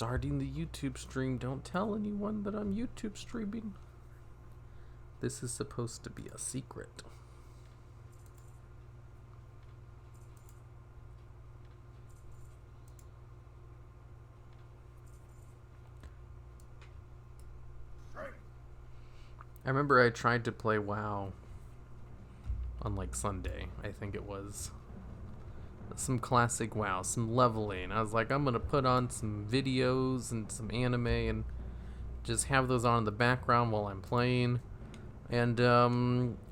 starting the YouTube stream. Don't tell anyone that I'm YouTube streaming. This is supposed to be a secret. I remember I tried to play WoW on like Sunday, I think it was. Some classic WoW, some leveling. I was like, I'm gonna put on some videos and some anime and just have those on in the background while I'm playing. And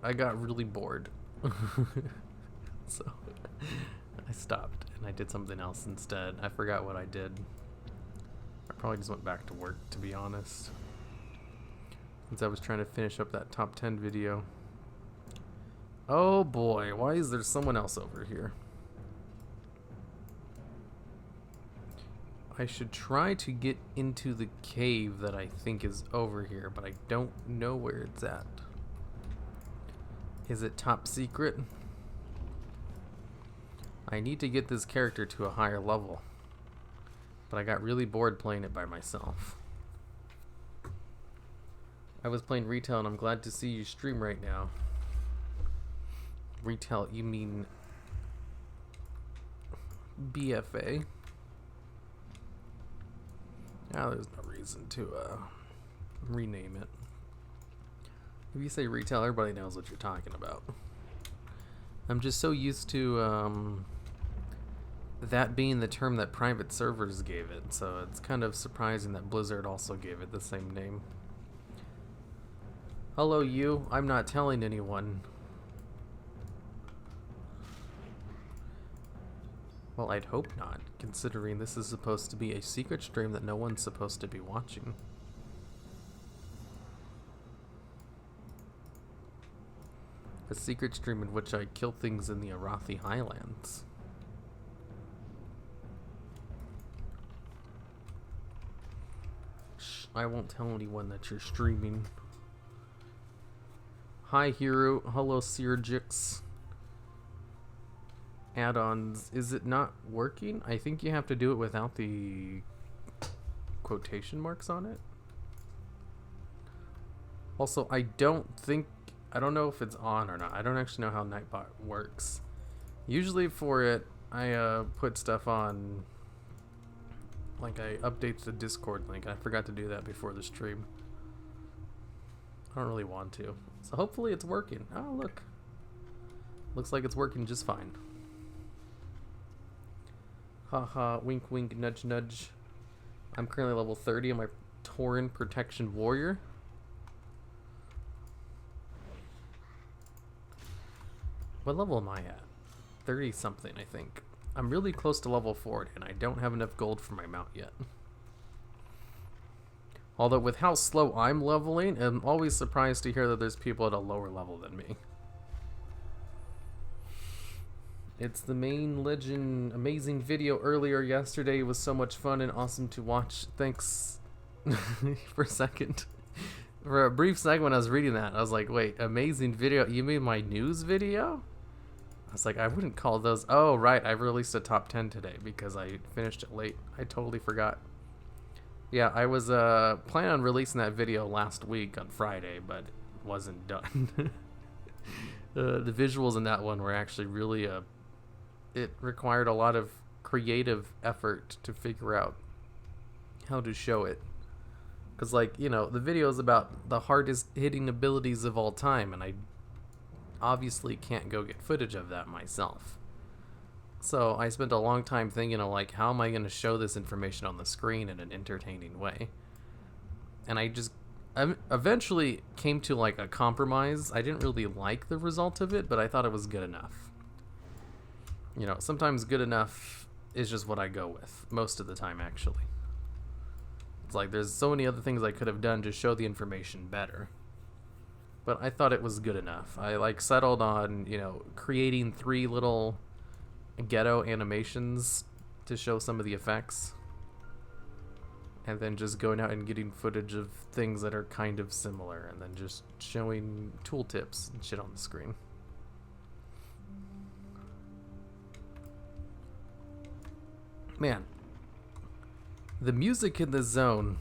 I got really bored. So I stopped and I did something else instead. I forgot what I did. I probably just went back to work, to be honest. Since I was trying to finish up that top 10 video. Oh boy, why is there someone else over here? I should try to get into the cave that I think is over here, but I don't know where it's at. Is it top secret? I need to get this character to a higher level, but I got really bored playing it by myself. I was playing retail and I'm glad to see you stream right now. Retail, you mean BFA? Yeah, there's no reason to rename it. If you say retail, everybody knows what you're talking about. I'm just so used to that being the term that private servers gave it, so it's kind of surprising that Blizzard also gave it the same name. Hello, you. I'm not telling anyone. Well, I'd hope not, considering this is supposed to be a secret stream that no one's supposed to be watching. A secret stream in which I kill things in the Arathi Highlands. Shh, I won't tell anyone that you're streaming. Hi, Hero. Hello, Sirjix. Add-ons. Is it not working? I think you have to do it without the quotation marks on it. Also, I don't know if it's on or not. I don't actually know how Nightbot works. Usually for it, I put stuff on, like I update the Discord link. I forgot to do that before the stream. I don't really want to. So hopefully it's working. Oh, look. Looks like it's working just fine. Haha, wink wink, nudge nudge. I'm currently level 30 on my Tauren Protection Warrior. What level am I at? 30 something, I think. I'm really close to level 40 and I don't have enough gold for my mount yet. Although with how slow I'm leveling, I'm always surprised to hear that there's people at a lower level than me. It's the main legend amazing video earlier yesterday. It was so much fun and awesome to watch. Thanks for a second. For a brief second when I was reading that, I was like, wait, amazing video? You mean my news video? I was like, I wouldn't call those. Oh, right. I released a top 10 today because I finished it late. I totally forgot. Yeah, I was planning on releasing that video last week on Friday, but it wasn't done. The visuals in that one were actually really it required a lot of creative effort to figure out how to show it. Because, like, you know, the video is about the hardest hitting abilities of all time, and I obviously can't go get footage of that myself. So I spent a long time thinking of, like, how am I going to show this information on the screen in an entertaining way? And I eventually came to, like, a compromise. I didn't really like the result of it, but I thought it was good enough. You know, sometimes good enough is just what I go with, most of the time, actually. It's like there's so many other things I could have done to show the information better. But I thought it was good enough. I, like, settled on, you know, creating 3 little ghetto animations to show some of the effects. And then just going out and getting footage of things that are kind of similar. And then just showing tooltips and shit on the screen. Man. The music in the zone,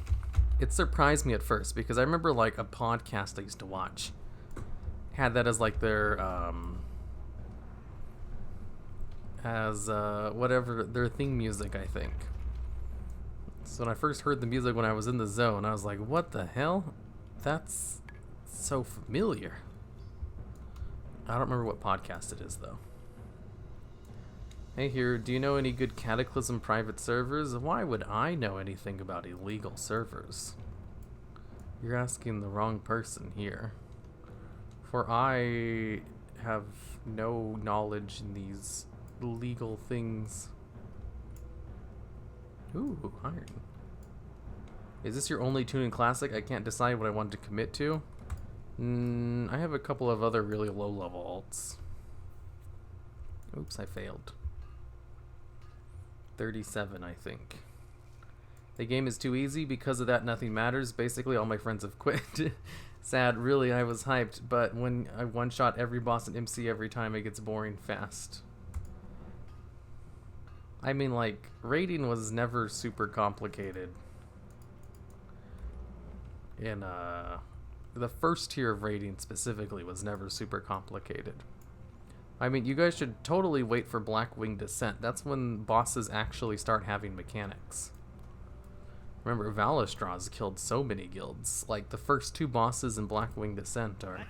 it surprised me at first because I remember like a podcast I used to watch had that as like their whatever their theme music, I think. So when I first heard the music when I was in the zone, I was like, what the hell? That's so familiar. I don't remember what podcast it is though. Hey here, do you know any good Cataclysm private servers? Why would I know anything about illegal servers? You're asking the wrong person here. For I have no knowledge in these legal things. Ooh, iron. Is this your only Tuning Classic? I can't decide what I want to commit to. I have a couple of other really low level alts. Oops, I failed. 37, I think. The game is too easy. Because of that, nothing matters. Basically, all my friends have quit. Sad, really, I was hyped, but when I one-shot every boss in MC every time, it gets boring fast. I mean, like, raiding was never super complicated. In, the first tier of raiding specifically was never super complicated. I mean, you guys should totally wait for Blackwing Descent. That's when bosses actually start having mechanics. Remember, Valistraz killed so many guilds. Like, the first two bosses in Blackwing Descent are,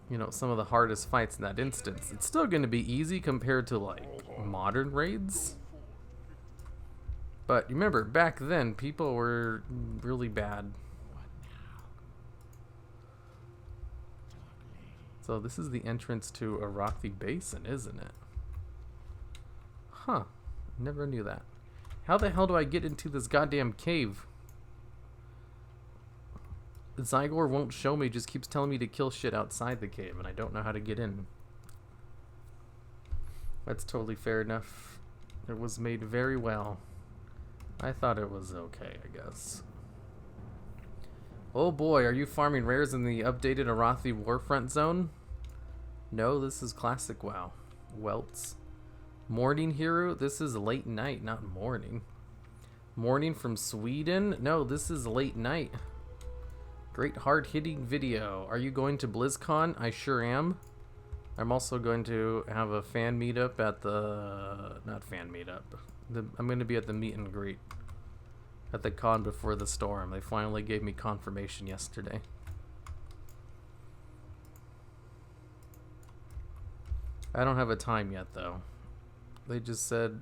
you know, some of the hardest fights in that instance. It's still going to be easy compared to, like, modern raids. But remember, back then, people were really bad. So this is the entrance to Arathi Basin, isn't it? Huh. Never knew that. How the hell do I get into this goddamn cave? Zygor won't show me, just keeps telling me to kill shit outside the cave, and I don't know how to get in. That's totally fair enough. It was made very well. I thought it was okay, I guess. Oh boy, are you farming rares in the updated Arathi Warfront zone? No, this is classic WoW. Welts. Morning Hero? This is late night, not morning. Morning from Sweden? No, this is late night. Great hard-hitting video. Are you going to BlizzCon? I sure am. I'm also going to have a fan meetup at the... Not fan meetup. I'm going to be at the meet and greet. At the con before the storm. They finally gave me confirmation yesterday. I don't have a time yet though. They just said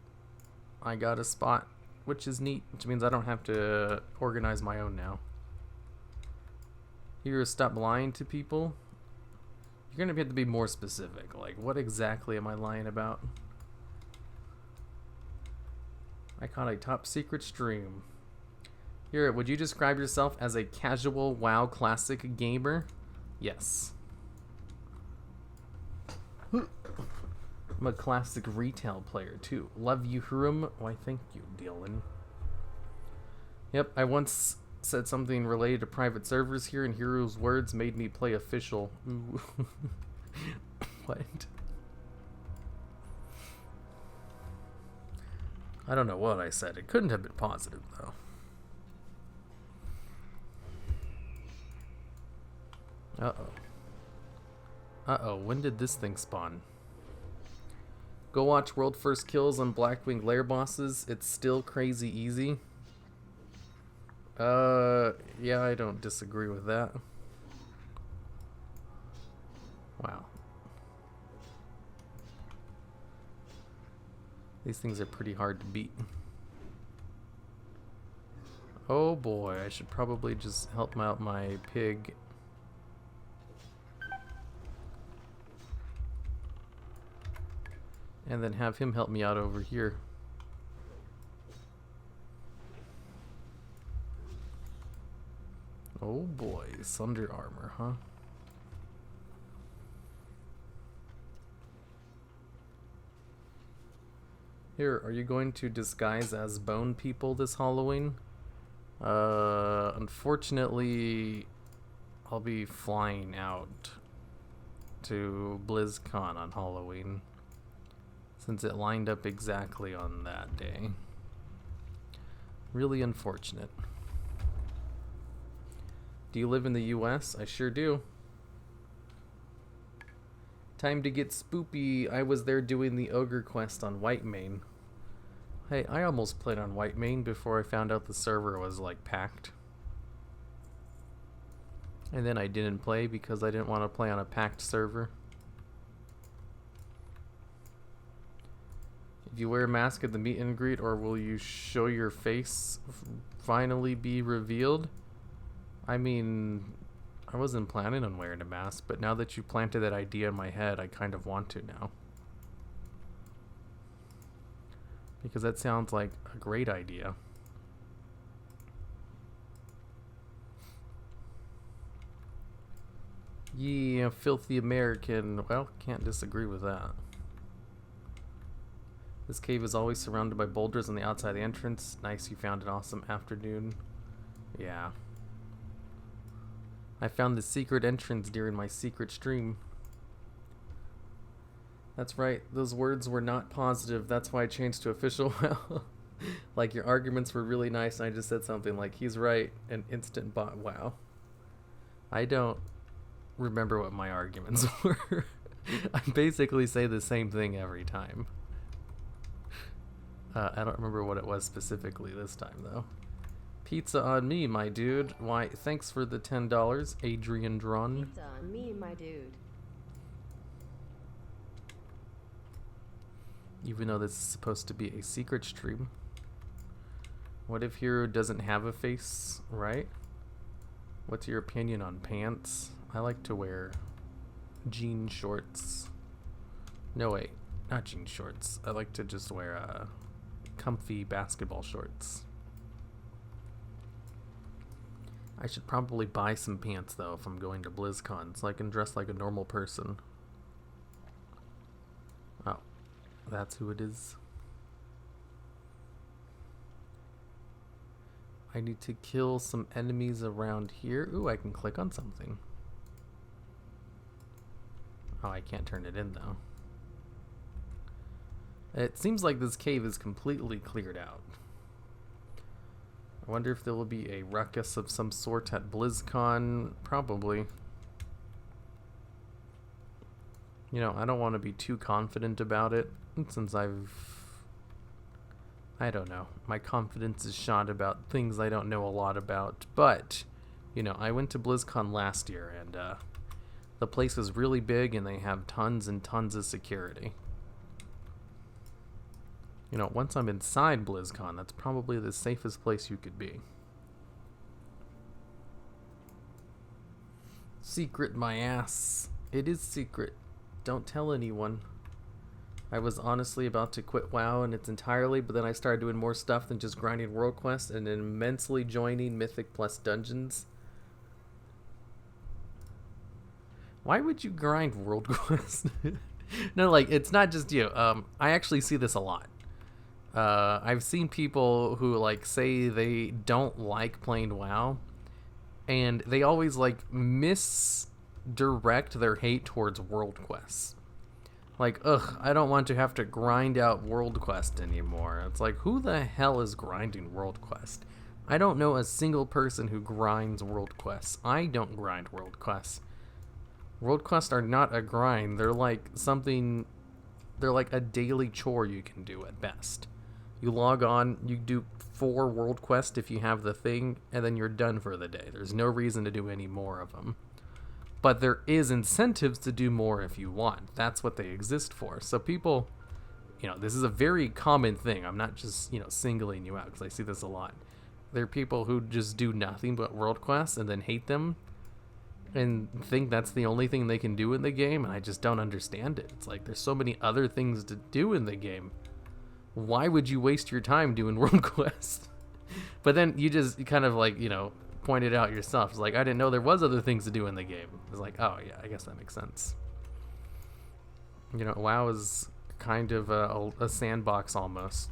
I got a spot, which is neat, which means I don't have to organize my own now. Here, stop lying to people. You're gonna have to be more specific. Like, what exactly am I lying about? I caught a top secret stream. Here, would you describe yourself as a casual WoW classic gamer? Yes. I'm a classic retail player too. Love you, Hurum. Why, thank you, Dylan. Yep, I once said something related to private servers here, and Hero's words made me play official. Ooh. What? I don't know what I said. It couldn't have been positive, though. Uh-oh. Uh-oh, when did this thing spawn? Go watch World First Kills on Blackwing Lair bosses. It's still crazy easy. Yeah, I don't disagree with that. Wow. These things are pretty hard to beat. Oh boy, I should probably just help out my pig. And then have him help me out over here. Oh boy, Sunder armor, huh? Here, are you going to disguise as bone people this Halloween? Unfortunately, I'll be flying out to BlizzCon on Halloween, since it lined up exactly on that day. Really unfortunate. Do you live in the US? I sure do. Time to get spoopy. I was there doing the ogre quest on Whitemane. Hey, I almost played on Whitemane before I found out the server was like packed. And then I didn't play because I didn't want to play on a packed server. If you wear a mask at the meet and greet, or will you show your face finally be revealed? I mean, I wasn't planning on wearing a mask, but now that you planted that idea in my head, I kind of want to now. Because that sounds like a great idea. Yeah, filthy American. Well, can't disagree with that. This cave is always surrounded by boulders on the outside of the entrance. Nice, you found an awesome afternoon. Yeah. I found the secret entrance during my secret stream. That's right, those words were not positive. That's why I changed to official. Well, like your arguments were really nice and I just said something like, he's right, an instant bot. Wow. I don't remember what my arguments were. I basically say the same thing every time. I don't remember what it was specifically this time though. Pizza on me, my dude. Why, thanks for the $10, Adrian Dron. Pizza on me, my dude. Even though this is supposed to be a secret stream. What if Hero doesn't have a face, right? What's your opinion on pants? I like to wear jean shorts. No, wait, not jean shorts. I like to just wear comfy basketball shorts. I should probably buy some pants though if I'm going to BlizzCon so I can dress like a normal person. Oh, that's who it is. I need to kill some enemies around here. Ooh, I can click on something. Oh, I can't turn it in though. It seems like this cave is completely cleared out. I wonder if there will be a ruckus of some sort at BlizzCon. Probably. You know, I don't want to be too confident about it since I don't know. My confidence is shot about things I don't know a lot about. But, you know, I went to BlizzCon last year and the place is really big and they have tons and tons of security. You know, once I'm inside BlizzCon, that's probably the safest place you could be. Secret my ass. It is secret. Don't tell anyone. I was honestly about to quit WoW in its entirely, but then I started doing more stuff than just grinding World Quest and immensely joining Mythic Plus Dungeons. Why would you grind World Quest? No, like, it's not just you. I actually see this a lot. I've seen people who like say they don't like playing WoW and they always like misdirect their hate towards world quests. Like, ugh, I don't want to have to grind out world quest anymore. It's like, who the hell is grinding world quest? I don't know a single person who grinds world quests. I don't grind world quests. World quests are not a grind. They're like something, they're like a daily chore you can do at best. You log on, you do 4 world quests if you have the thing, and then you're done for the day. There's no reason to do any more of them. But there is incentives to do more if you want. That's what they exist for. So people, you know, this is a very common thing. I'm not just, you know, singling you out because I see this a lot. There are people who just do nothing but world quests and then hate them and think that's the only thing they can do in the game, and I just don't understand it. It's like there's so many other things to do in the game. Why would you waste your time doing world quests? But then you just kind of like, you know, pointed out yourself. It's like, I didn't know there was other things to do in the game. It's like, oh yeah, I guess that makes sense. You know, WoW is kind of a sandbox almost.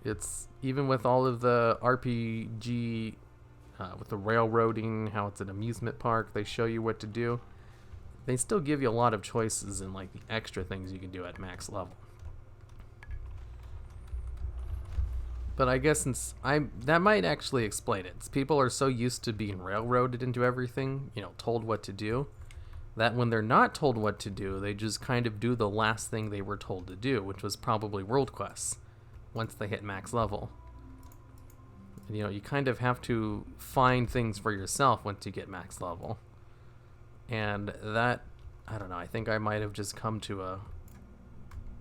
It's, even with all of the RPG, with the railroading, how it's an amusement park, they show you what to do. They still give you a lot of choices and like the extra things you can do at max level. But I guess since that might actually explain it. People are so used to being railroaded into everything, told what to do, that when they're not told what to do, they just kind of do the last thing they were told to do, which was probably world quests once they hit max level. You kind of have to find things for yourself once you get max level. And that, I don't know, I think I might have just come to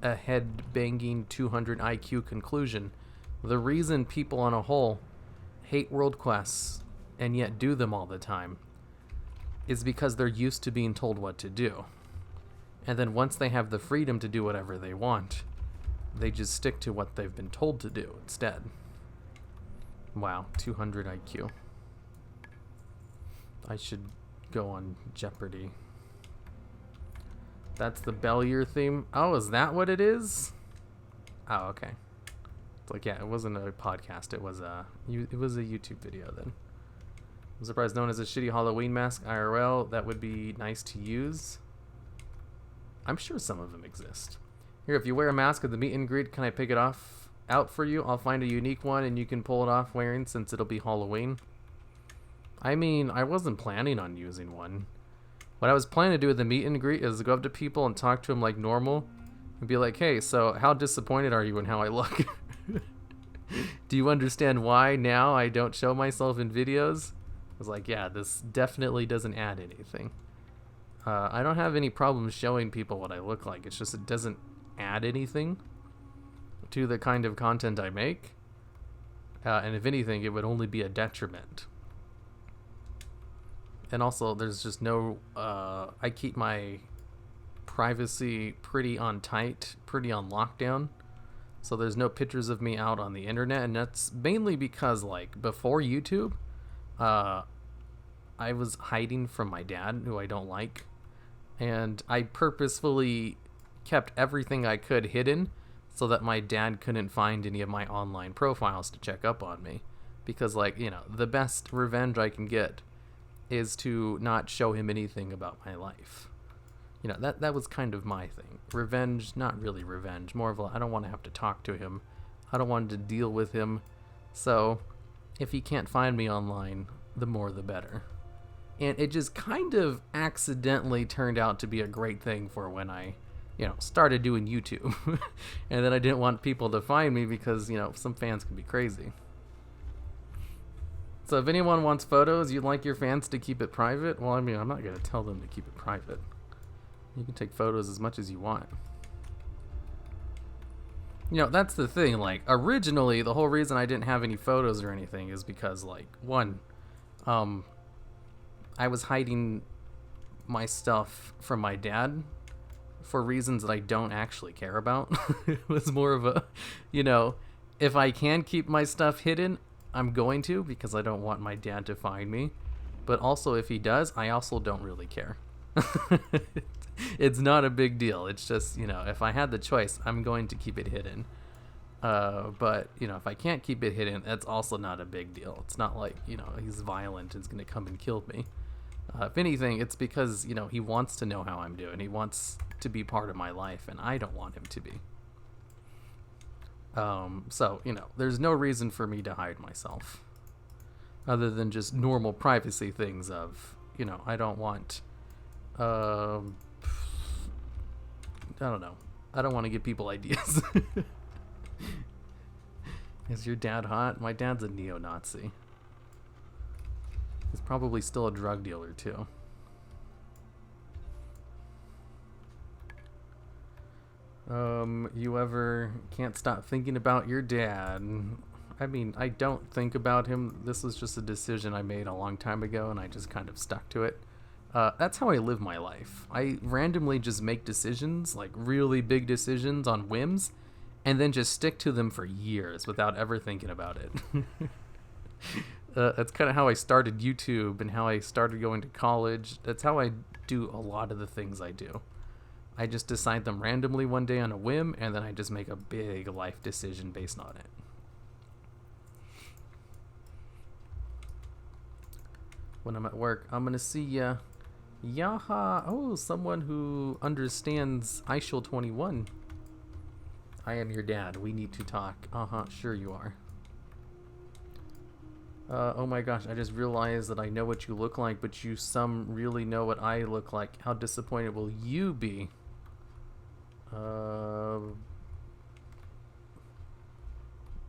a head-banging 200 IQ conclusion. The reason people on a whole hate world quests and yet do them all the time is because they're used to being told what to do. And then once they have the freedom to do whatever they want, they just stick to what they've been told to do instead. Wow, 200 IQ. I should go on Jeopardy. That's the Bellier theme. Oh, is that what it is? Oh, okay. It's like, yeah, it wasn't a podcast. It was a YouTube video then. I'm surprised no one has a shitty Halloween mask IRL. That would be nice to use. I'm sure some of them exist. Here, if you wear a mask at the meet and greet, can I pick it out for you? I'll find a unique one and you can pull it off wearing since it'll be Halloween. I mean, I wasn't planning on using one. What I was planning to do with the meet and greet is go up to people and talk to them like normal and be like, hey, so how disappointed are you in how I look? Do you understand why now I don't show myself in videos? I was like, yeah, this definitely doesn't add anything. I don't have any problem showing people what I look like. It's just it doesn't add anything to the kind of content I make. And if anything, it would only be a detriment. And also, there's just no... I keep my privacy pretty on tight, pretty on lockdown. So there's no pictures of me out on the internet. And that's mainly because, like, before YouTube, I was hiding from my dad, who I don't like. And I purposefully kept everything I could hidden so that my dad couldn't find any of my online profiles to check up on me. Because, like, the best revenge I can get is to not show him anything about my life. That was kind of my thing. Revenge, not really revenge. More of I don't want to have to talk to him. I don't want to deal with him. So, if he can't find me online, the more the better. And it just kind of accidentally turned out to be a great thing for when I, started doing YouTube. And then I didn't want people to find me because, some fans can be crazy. So if anyone wants photos, you'd like your fans to keep it private? Well, I mean, I'm not going to tell them to keep it private. You can take photos as much as you want. That's the thing. Like, originally, the whole reason I didn't have any photos or anything is because, like, one, I was hiding my stuff from my dad for reasons that I don't actually care about. It was more of a, if I can keep my stuff hidden, I'm going to, because I don't want my dad to find me. But also, if he does, I also don't really care. It's not a big deal. It's just, if I had the choice, I'm going to keep it hidden. But, if I can't keep it hidden, that's also not a big deal. It's not like, he's violent and is going to come and kill me. If anything, it's because, he wants to know how I'm doing. He wants to be part of my life, and I don't want him to be. So, there's no reason for me to hide myself. Other than just normal privacy things of, I don't want... I don't know. I don't want to give people ideas. Is your dad hot? My dad's a neo-Nazi. He's probably still a drug dealer, too. You ever can't stop thinking about your dad? I mean, I don't think about him. This was just a decision I made a long time ago, and I just kind of stuck to it. That's how I live my life. I randomly just make decisions, like really big decisions on whims, and then just stick to them for years without ever thinking about it. That's kind of how I started YouTube and how I started going to college. That's how I do a lot of the things I do. I just decide them randomly one day on a whim, and then I just make a big life decision based on it. When I'm at work, I'm gonna see ya. Yaha! Oh, someone who understands iShield 21. I am your dad. We need to talk. Sure you are. Oh my gosh, I just realized that I know what you look like, but you some really know what I look like. How disappointed will you be?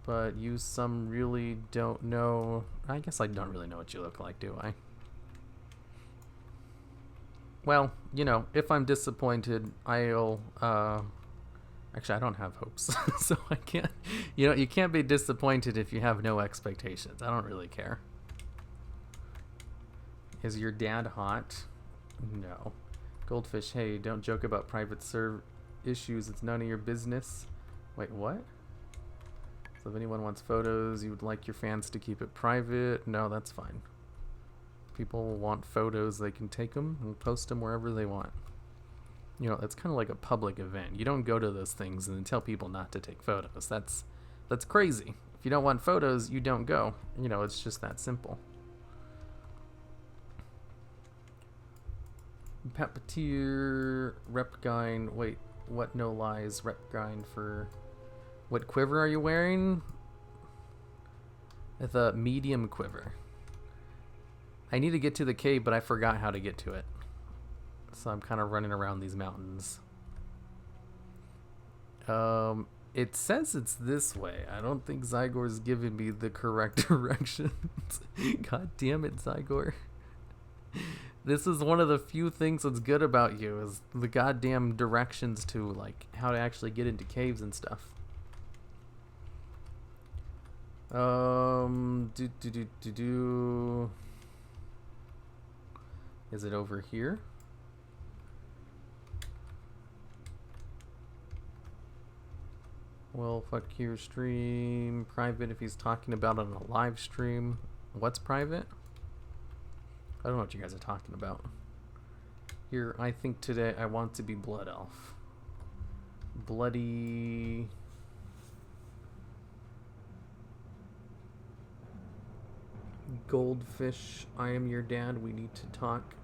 But you some really don't know. I guess I don't really know what you look like, do I? Well, you know, if I'm disappointed, I'll, actually, I don't have hopes, so I can't, you know, you can't be disappointed if you have no expectations. I don't really care. Is your dad hot? No. Goldfish, hey, don't joke about private serve issues. It's none of your business. Wait, what? So if anyone wants photos, you would like your fans to keep it private? No, that's fine. People want photos, they can take them and post them wherever they want. You know, it's kind of like a public event. You don't go to those things and then tell people not to take photos. That's crazy. If you don't want photos, you don't go. You know, it's just that simple. Puppeteer, Repgine, wait, what no lies, Repgine for... What quiver are you wearing? The medium quiver. I need to get to the cave, but I forgot how to get to it. So I'm kind of running around these mountains. It says it's this way. I don't think Zygor's giving me the correct directions. God damn it, Zygor. This is one of the few things that's good about you, is the goddamn directions to, like, how to actually get into caves and stuff. Is it over here? Well, fuck your stream. Private if he's talking about it on a live stream. What's private? I don't know what you guys are talking about. Here, I think today I want to be Blood Elf. Bloody... Goldfish, I am your dad, we need to talk.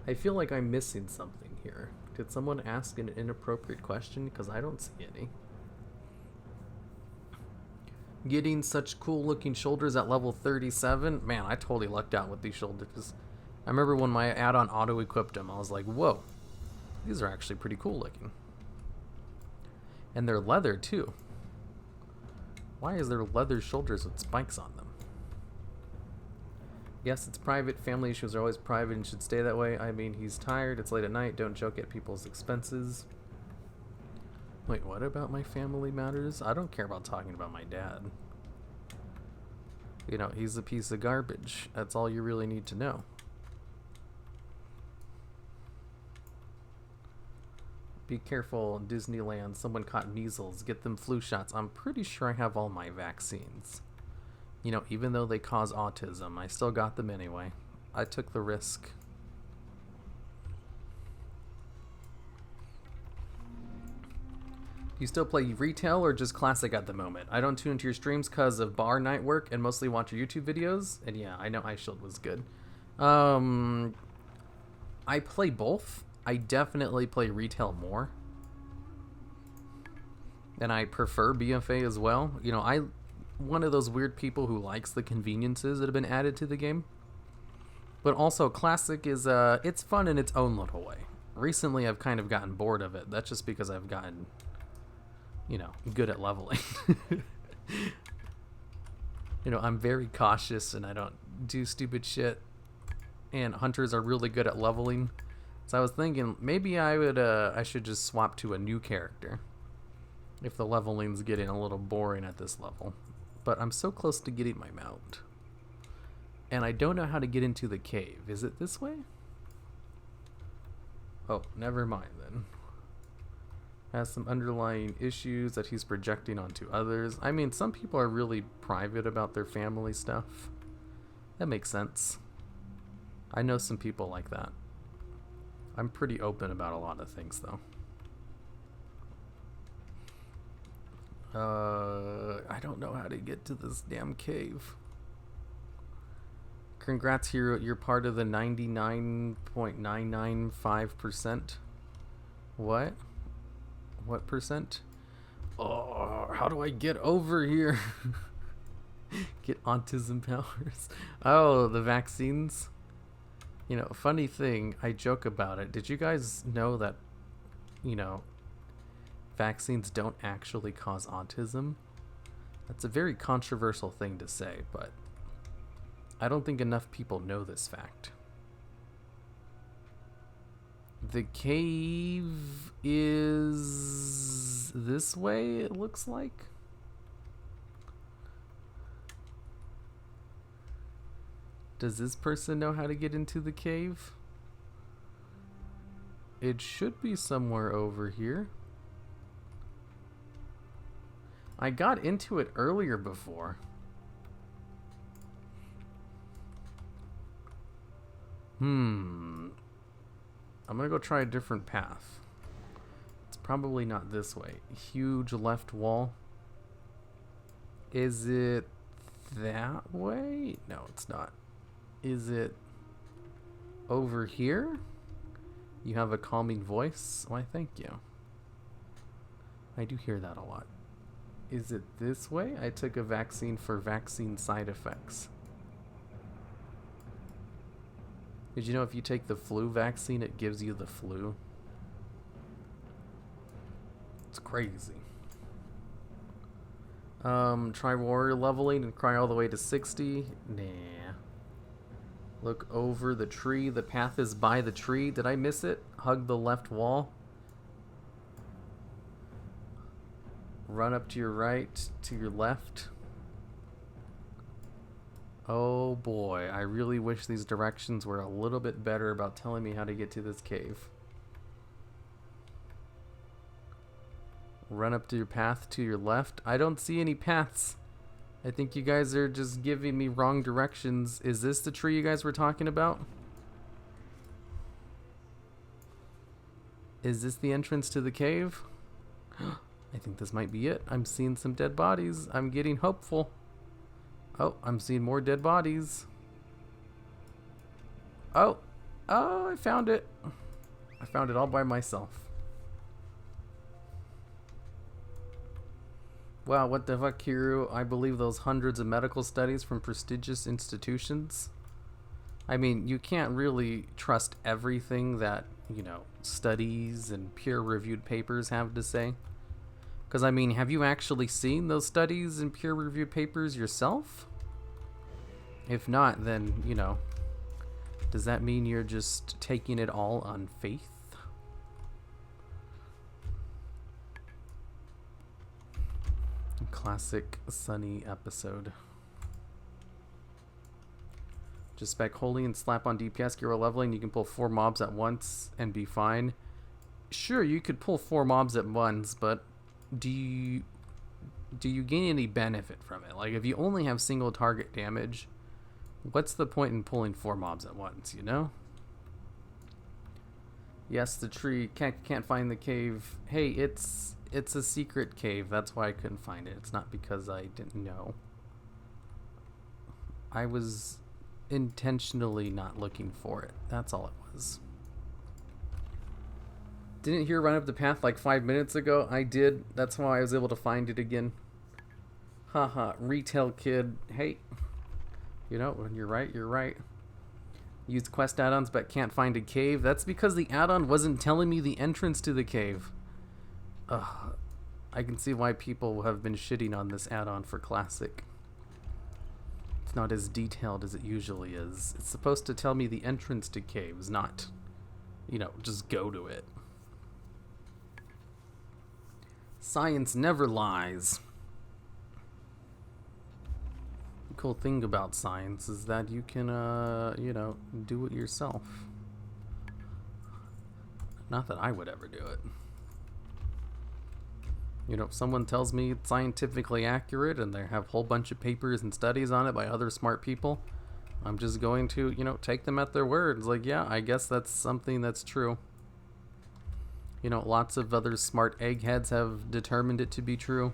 I feel like I'm missing something here. Did someone ask an inappropriate question? Because I don't see any. Getting such cool looking shoulders at level 37? Man, I totally lucked out with these shoulders. I remember when my add-on auto-equipped them, I was like, whoa, these are actually pretty cool looking. And they're leather too. Why is there leather shoulders with spikes on them? Yes, it's private. Family issues are always private and should stay that way. I mean, he's tired. It's late at night. Don't joke at people's expenses. Wait, what about my family matters? I don't care about talking about my dad. You know, he's a piece of garbage. That's all you really need to know. Be careful, Disneyland. Someone caught measles. Get them flu shots. I'm pretty sure I have all my vaccines. You know, even though they cause autism, I still got them anyway. I took the risk. You still play retail or just classic at the moment? I don't tune into your streams because of bar night work and mostly watch your YouTube videos. And yeah, I know Ice Shield was good. I play both. I definitely play retail more. And I prefer BFA as well. You know, I'm one of those weird people who likes the conveniences that have been added to the game. But also, classic is, it's fun in its own little way. Recently, I've kind of gotten bored of it. That's just because I've gotten, you know, good at leveling. You know, I'm very cautious and I don't do stupid shit. And hunters are really good at leveling. So I was thinking maybe I should just swap to a new character if the leveling's getting a little boring at this level. But I'm so close to getting my mount. And I don't know how to get into the cave. Is it this way? Oh, never mind then. Has some underlying issues that he's projecting onto others. I mean, some people are really private about their family stuff. That makes sense. I know some people like that. I'm pretty open about a lot of things, though. I don't know how to get to this damn cave. Congrats, Hero. You're part of the 99.995%. What? What percent? Oh, how do I get over here? Get autism powers. Oh, the vaccines. You know, funny thing, I joke about it. Did you guys know that, you know, vaccines don't actually cause autism? That's a very controversial thing to say, but I don't think enough people know this fact. The cave is this way, it looks like. Does this person know how to get into the cave? It should be somewhere over here. I got into it earlier before. I'm gonna go try a different path. It's probably not this way. Huge left wall. Is it that way? No, it's not. Is it over here? You have a calming voice? Why, thank you. I do hear that a lot. Is it this way? I took a vaccine for vaccine side effects. Did you know if you take the flu vaccine, it gives you the flu? It's crazy. Try warrior leveling and cry all the way to 60. Nah. Look over the tree. The path is by the tree. Did I miss it? Hug the left wall. Run up to your right, to your left. Oh boy, I really wish these directions were a little bit better about telling me how to get to this cave. Run up to your path to your left. I don't see any paths. I think you guys are just giving me wrong directions. Is this the tree you guys were talking about? Is this the entrance to the cave? I think this might be it. I'm seeing some dead bodies. I'm getting hopeful. Oh, I'm seeing more dead bodies. Oh, I found it. I found it all by myself. Wow, what the fuck, Hero? I believe those hundreds of medical studies from prestigious institutions. I mean, you can't really trust everything that, you know, studies and peer-reviewed papers have to say. Because, I mean, have you actually seen those studies and peer-reviewed papers yourself? If not, then, you know, does that mean you're just taking it all on faith? Classic Sunny episode. Just spec holy and slap on DPS, hero leveling. You can pull 4 mobs at once and be fine. Sure, you could pull 4 mobs at once, but do you gain any benefit from it? Like, if you only have single target damage, what's the point in pulling 4 mobs at once, you know? Yes, the tree. Can't find the cave. Hey, it's a secret cave. That's why I couldn't find it. It's not because I didn't know. I was intentionally not looking for it. That's all it was. Didn't hear run up the path like 5 minutes ago? I did. That's why I was able to find it again. Haha, retail kid. Hey. You know, when you're right, you're right. Use quest add-ons but can't find a cave. That's because the add-on wasn't telling me the entrance to the cave. Ugh. I can see why people have been shitting on this add-on for Classic. It's not as detailed as it usually is. It's supposed to tell me the entrance to caves, not, you know, just go to it. Science never lies. The cool thing about science is that you can, you know, do it yourself. Not that I would ever do it. You know, if someone tells me it's scientifically accurate and they have a whole bunch of papers and studies on it by other smart people, I'm just going to, you know, take them at their word. It's like, yeah, I guess that's something that's true. You know, lots of other smart eggheads have determined it to be true.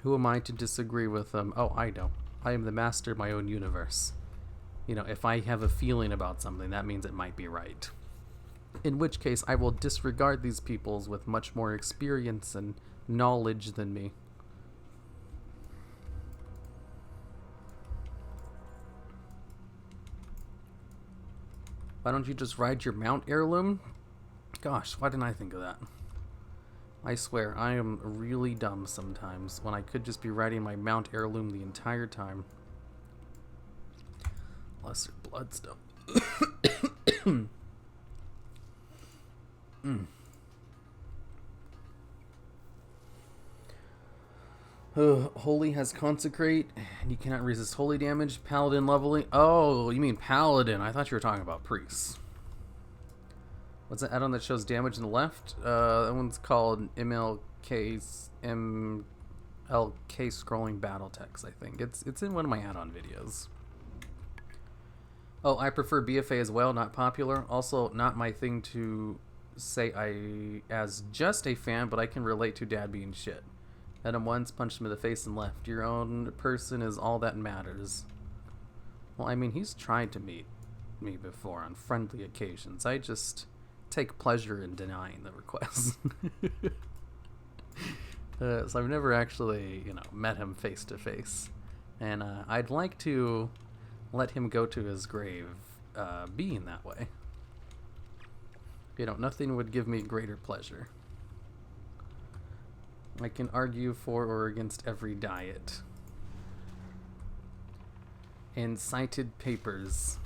Who am I to disagree with them? Oh, I know. I am the master of my own universe. You know, if I have a feeling about something, that means it might be right. In which case, I will disregard these peoples with much more experience and knowledge than me. Why don't you just ride your mount heirloom? Gosh, why didn't I think of that? I swear, I am really dumb sometimes when I could just be riding my mount heirloom the entire time. Lesser bloodstone. Holy has consecrate, and you cannot resist holy damage. Paladin leveling. Oh, you mean paladin? I thought you were talking about priests. What's that add-on that shows damage in the left? That one's called MLK scrolling battle text. I think it's in one of my add-on videos. Oh, I prefer BFA as well. Not popular. Also, not my thing to say as just a fan, but I can relate to dad being shit. Hit him once, punched him in the face and left. Your own person is all that matters. Well, I mean, he's tried to meet me before on friendly occasions. I just take pleasure in denying the request. So I've never actually, met him face to face. And I'd like to let him go to his grave being that way. Nothing would give me greater pleasure. I can argue for or against every diet. And cited papers.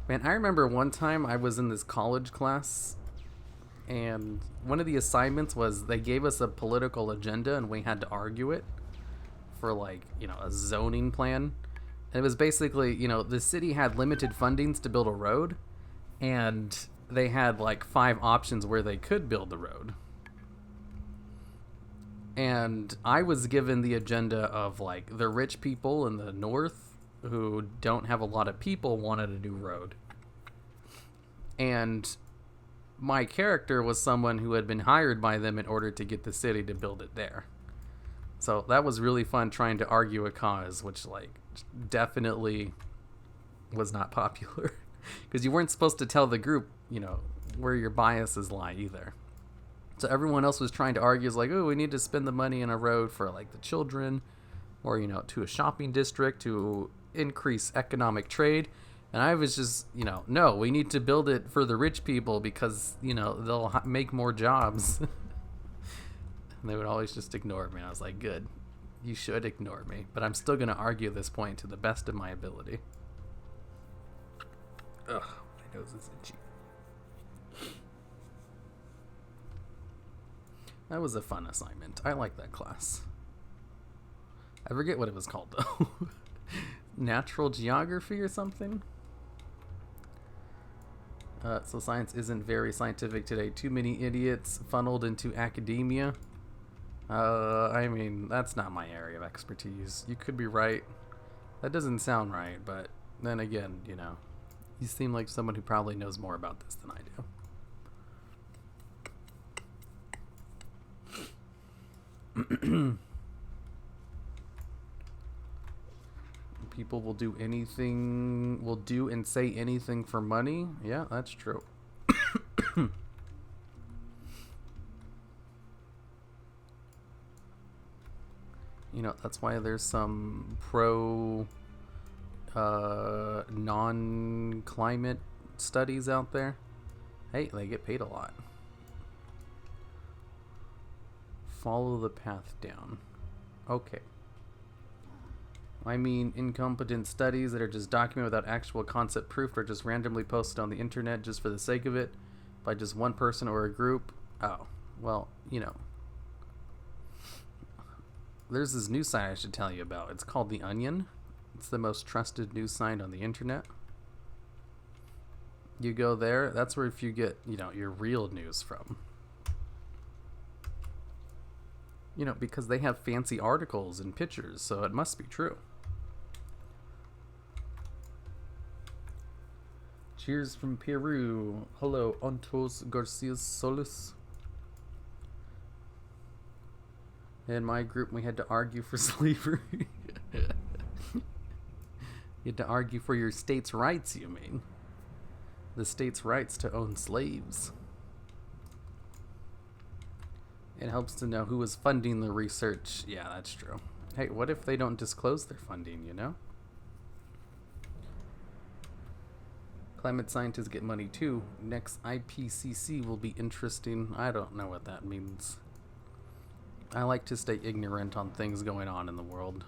Man, I remember one time I was in this college class, and one of the assignments was they gave us a political agenda and we had to argue it for a zoning plan. And it was basically, the city had limited fundings to build a road, and they had 5 options where they could build the road. And I was given the agenda of the rich people in the north who don't have a lot of people wanted a new road. And my character was someone who had been hired by them in order to get the city to build it there. So that was really fun trying to argue a cause, which definitely was not popular. Because you weren't supposed to tell the group, where your biases lie either. So everyone else was trying to argue, oh, we need to spend the money in a road for the children, or to a shopping district to increase economic trade. And I was just, no, we need to build it for the rich people because, they'll make more jobs. And they would always just ignore me. And I was like, good, you should ignore me, but I'm still going to argue this point to the best of my ability. Ugh, my nose is itchy. That was a fun assignment. I like that class. I forget what it was called, though. Natural geography or something? So science isn't very scientific today. Too many idiots funneled into academia. I mean, that's not my area of expertise. You could be right. That doesn't sound right, but then again, you seem like someone who probably knows more about this than I do. People will do anything, will do and say anything for money. Yeah, that's true. That's why there's some pro non-climate studies out there. Hey, they get paid a lot. Follow the path down. Okay. I mean, incompetent studies that are just documented without actual concept proof or just randomly posted on the internet just for the sake of it by just one person or a group. Oh, well, There's this news site I should tell you about. It's called The Onion. It's the most trusted news site on the internet. You go there, that's where if you get, your real news from. Because they have fancy articles and pictures, so it must be true. Cheers from Peru. Hello, Ontos Garcia Solis. In my group, we had to argue for slavery. You had to argue for your state's rights, you mean? The state's rights to own slaves. It helps to know who is funding the research. Yeah, that's true. Hey, what if they don't disclose their funding, Climate scientists get money too. Next IPCC will be interesting. I don't know what that means. I like to stay ignorant on things going on in the world.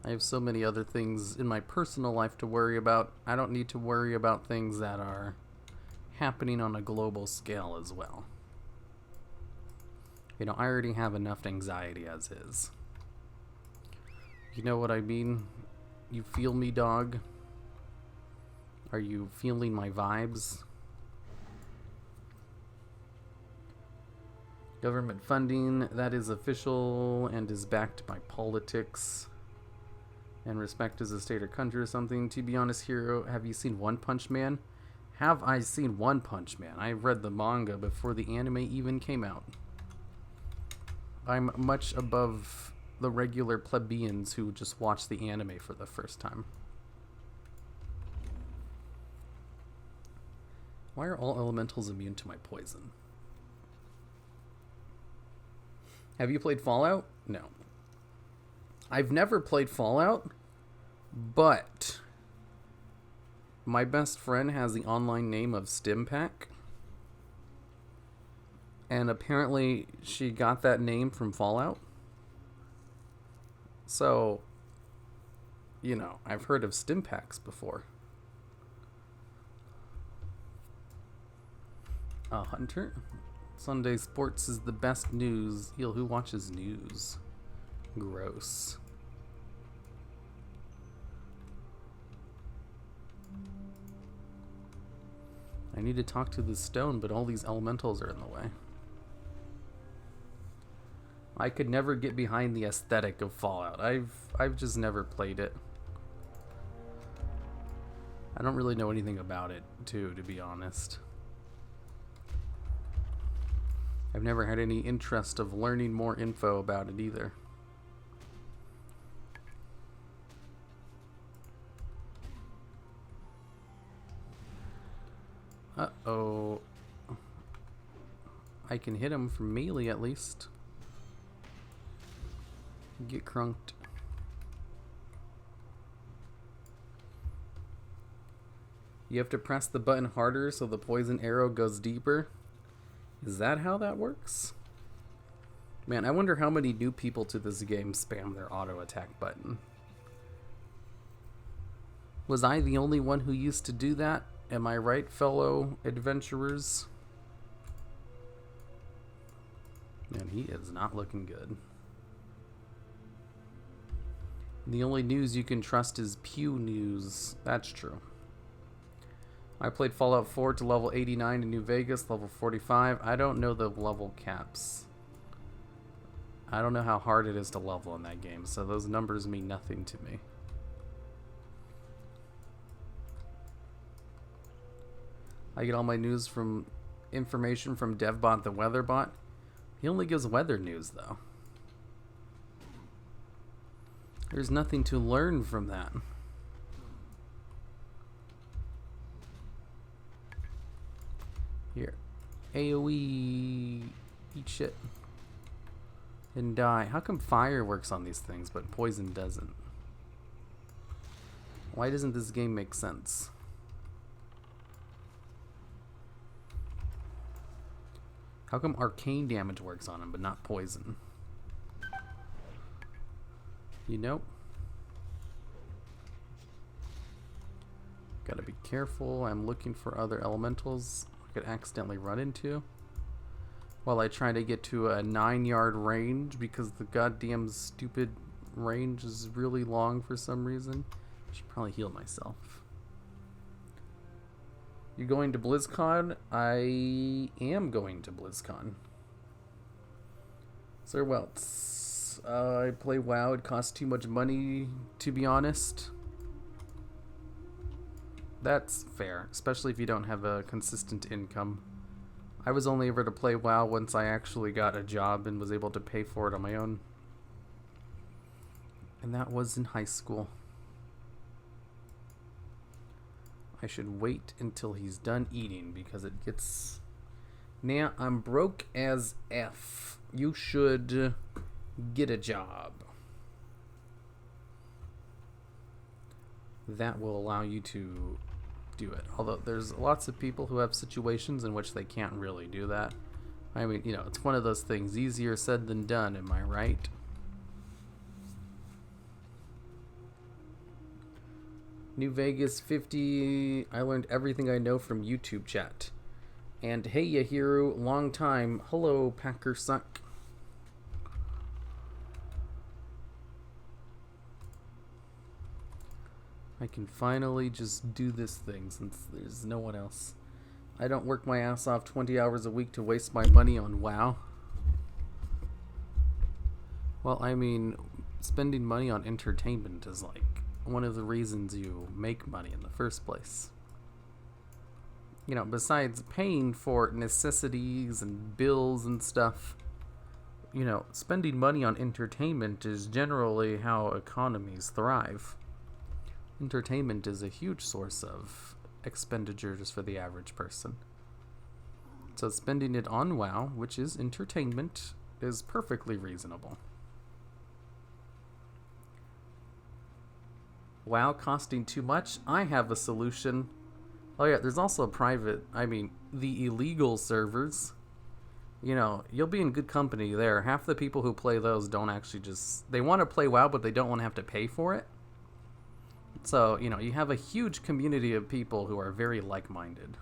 I have so many other things in my personal life to worry about. I don't need to worry about things that are happening on a global scale as well. You know, I already have enough anxiety as is. You know what I mean? You feel me, dog? Are you feeling my vibes? Government funding, that is official and is backed by politics. And respect as a state or country or something. To be honest, Hero, have you seen One Punch Man? Have I seen One Punch Man? I read the manga before the anime even came out. I'm much above the regular plebeians who just watch the anime for the first time. Why are all elementals immune to my poison? Have you played Fallout? No. I've never played Fallout, but my best friend has the online name of Stimpack. And apparently she got that name from Fallout. So, you know, I've heard of Stimpaks before. Hunter? Sunday sports is the best news. Heal, who watches news? Gross. I need to talk to the stone, but all these elementals are in the way. I could never get behind the aesthetic of Fallout. I've just never played it. I don't really know anything about it, too, to be honest. I've never had any interest of learning more info about it either. Uh-oh. I can hit him from melee at least. Get crunked. You have to press the button harder so the poison arrow goes deeper. Is that how that works? Man, I wonder how many new people to this game spam their auto attack button. Was I the only one who used to do that? Am I right, fellow adventurers? Man, he is not looking good. The only news you can trust is Pew News. That's true. I played Fallout 4 to level 89 in New Vegas, level 45. I don't know the level caps. I don't know how hard it is to level in that game, so those numbers mean nothing to me. I get all my news from information from DevBot the Weatherbot. He only gives weather news, though. There's nothing to learn from that. Here. AoE. Eat shit. And die. How come fire works on these things, but poison doesn't? Why doesn't this game make sense? How come arcane damage works on him, but not poison? You know? Gotta be careful. I'm looking for other elementals I could accidentally run into while I try to get to a 9-yard range because the goddamn stupid range is really long for some reason. I should probably heal myself. You going to BlizzCon? I am going to BlizzCon. Sir Welts. I play WoW. It costs too much money, to be honest. That's fair, especially if you don't have a consistent income. I was only able to play WoW once I actually got a job and was able to pay for it on my own. And that was in high school. I should wait until he's done eating because it gets... Now, I'm broke as F. You should get a job. That will allow you to do it. Although there's lots of people who have situations in which they can't really do that. I mean, you know, it's one of those things, easier said than done, am I right? New Vegas 50, I learned everything I know from YouTube chat. And hey Yahiru, long time. Hello, Packer Suck. I can finally just do this thing since there's no one else. I don't work my ass off 20 hours a week to waste my money on WoW. Well, I mean, spending money on entertainment is like one of the reasons you make money in the first place. You know, besides paying for necessities and bills and stuff, you know, spending money on entertainment is generally how economies thrive. Entertainment is a huge source of expenditures for the average person. So spending it on WoW, which is entertainment, is perfectly reasonable. WoW costing too much? I have a solution. Oh yeah, there's also the illegal servers. You know, you'll be in good company there. Half the people who play those don't actually they want to play WoW, but they don't want to have to pay for it. So, you know, you have a huge community of people who are very like-minded.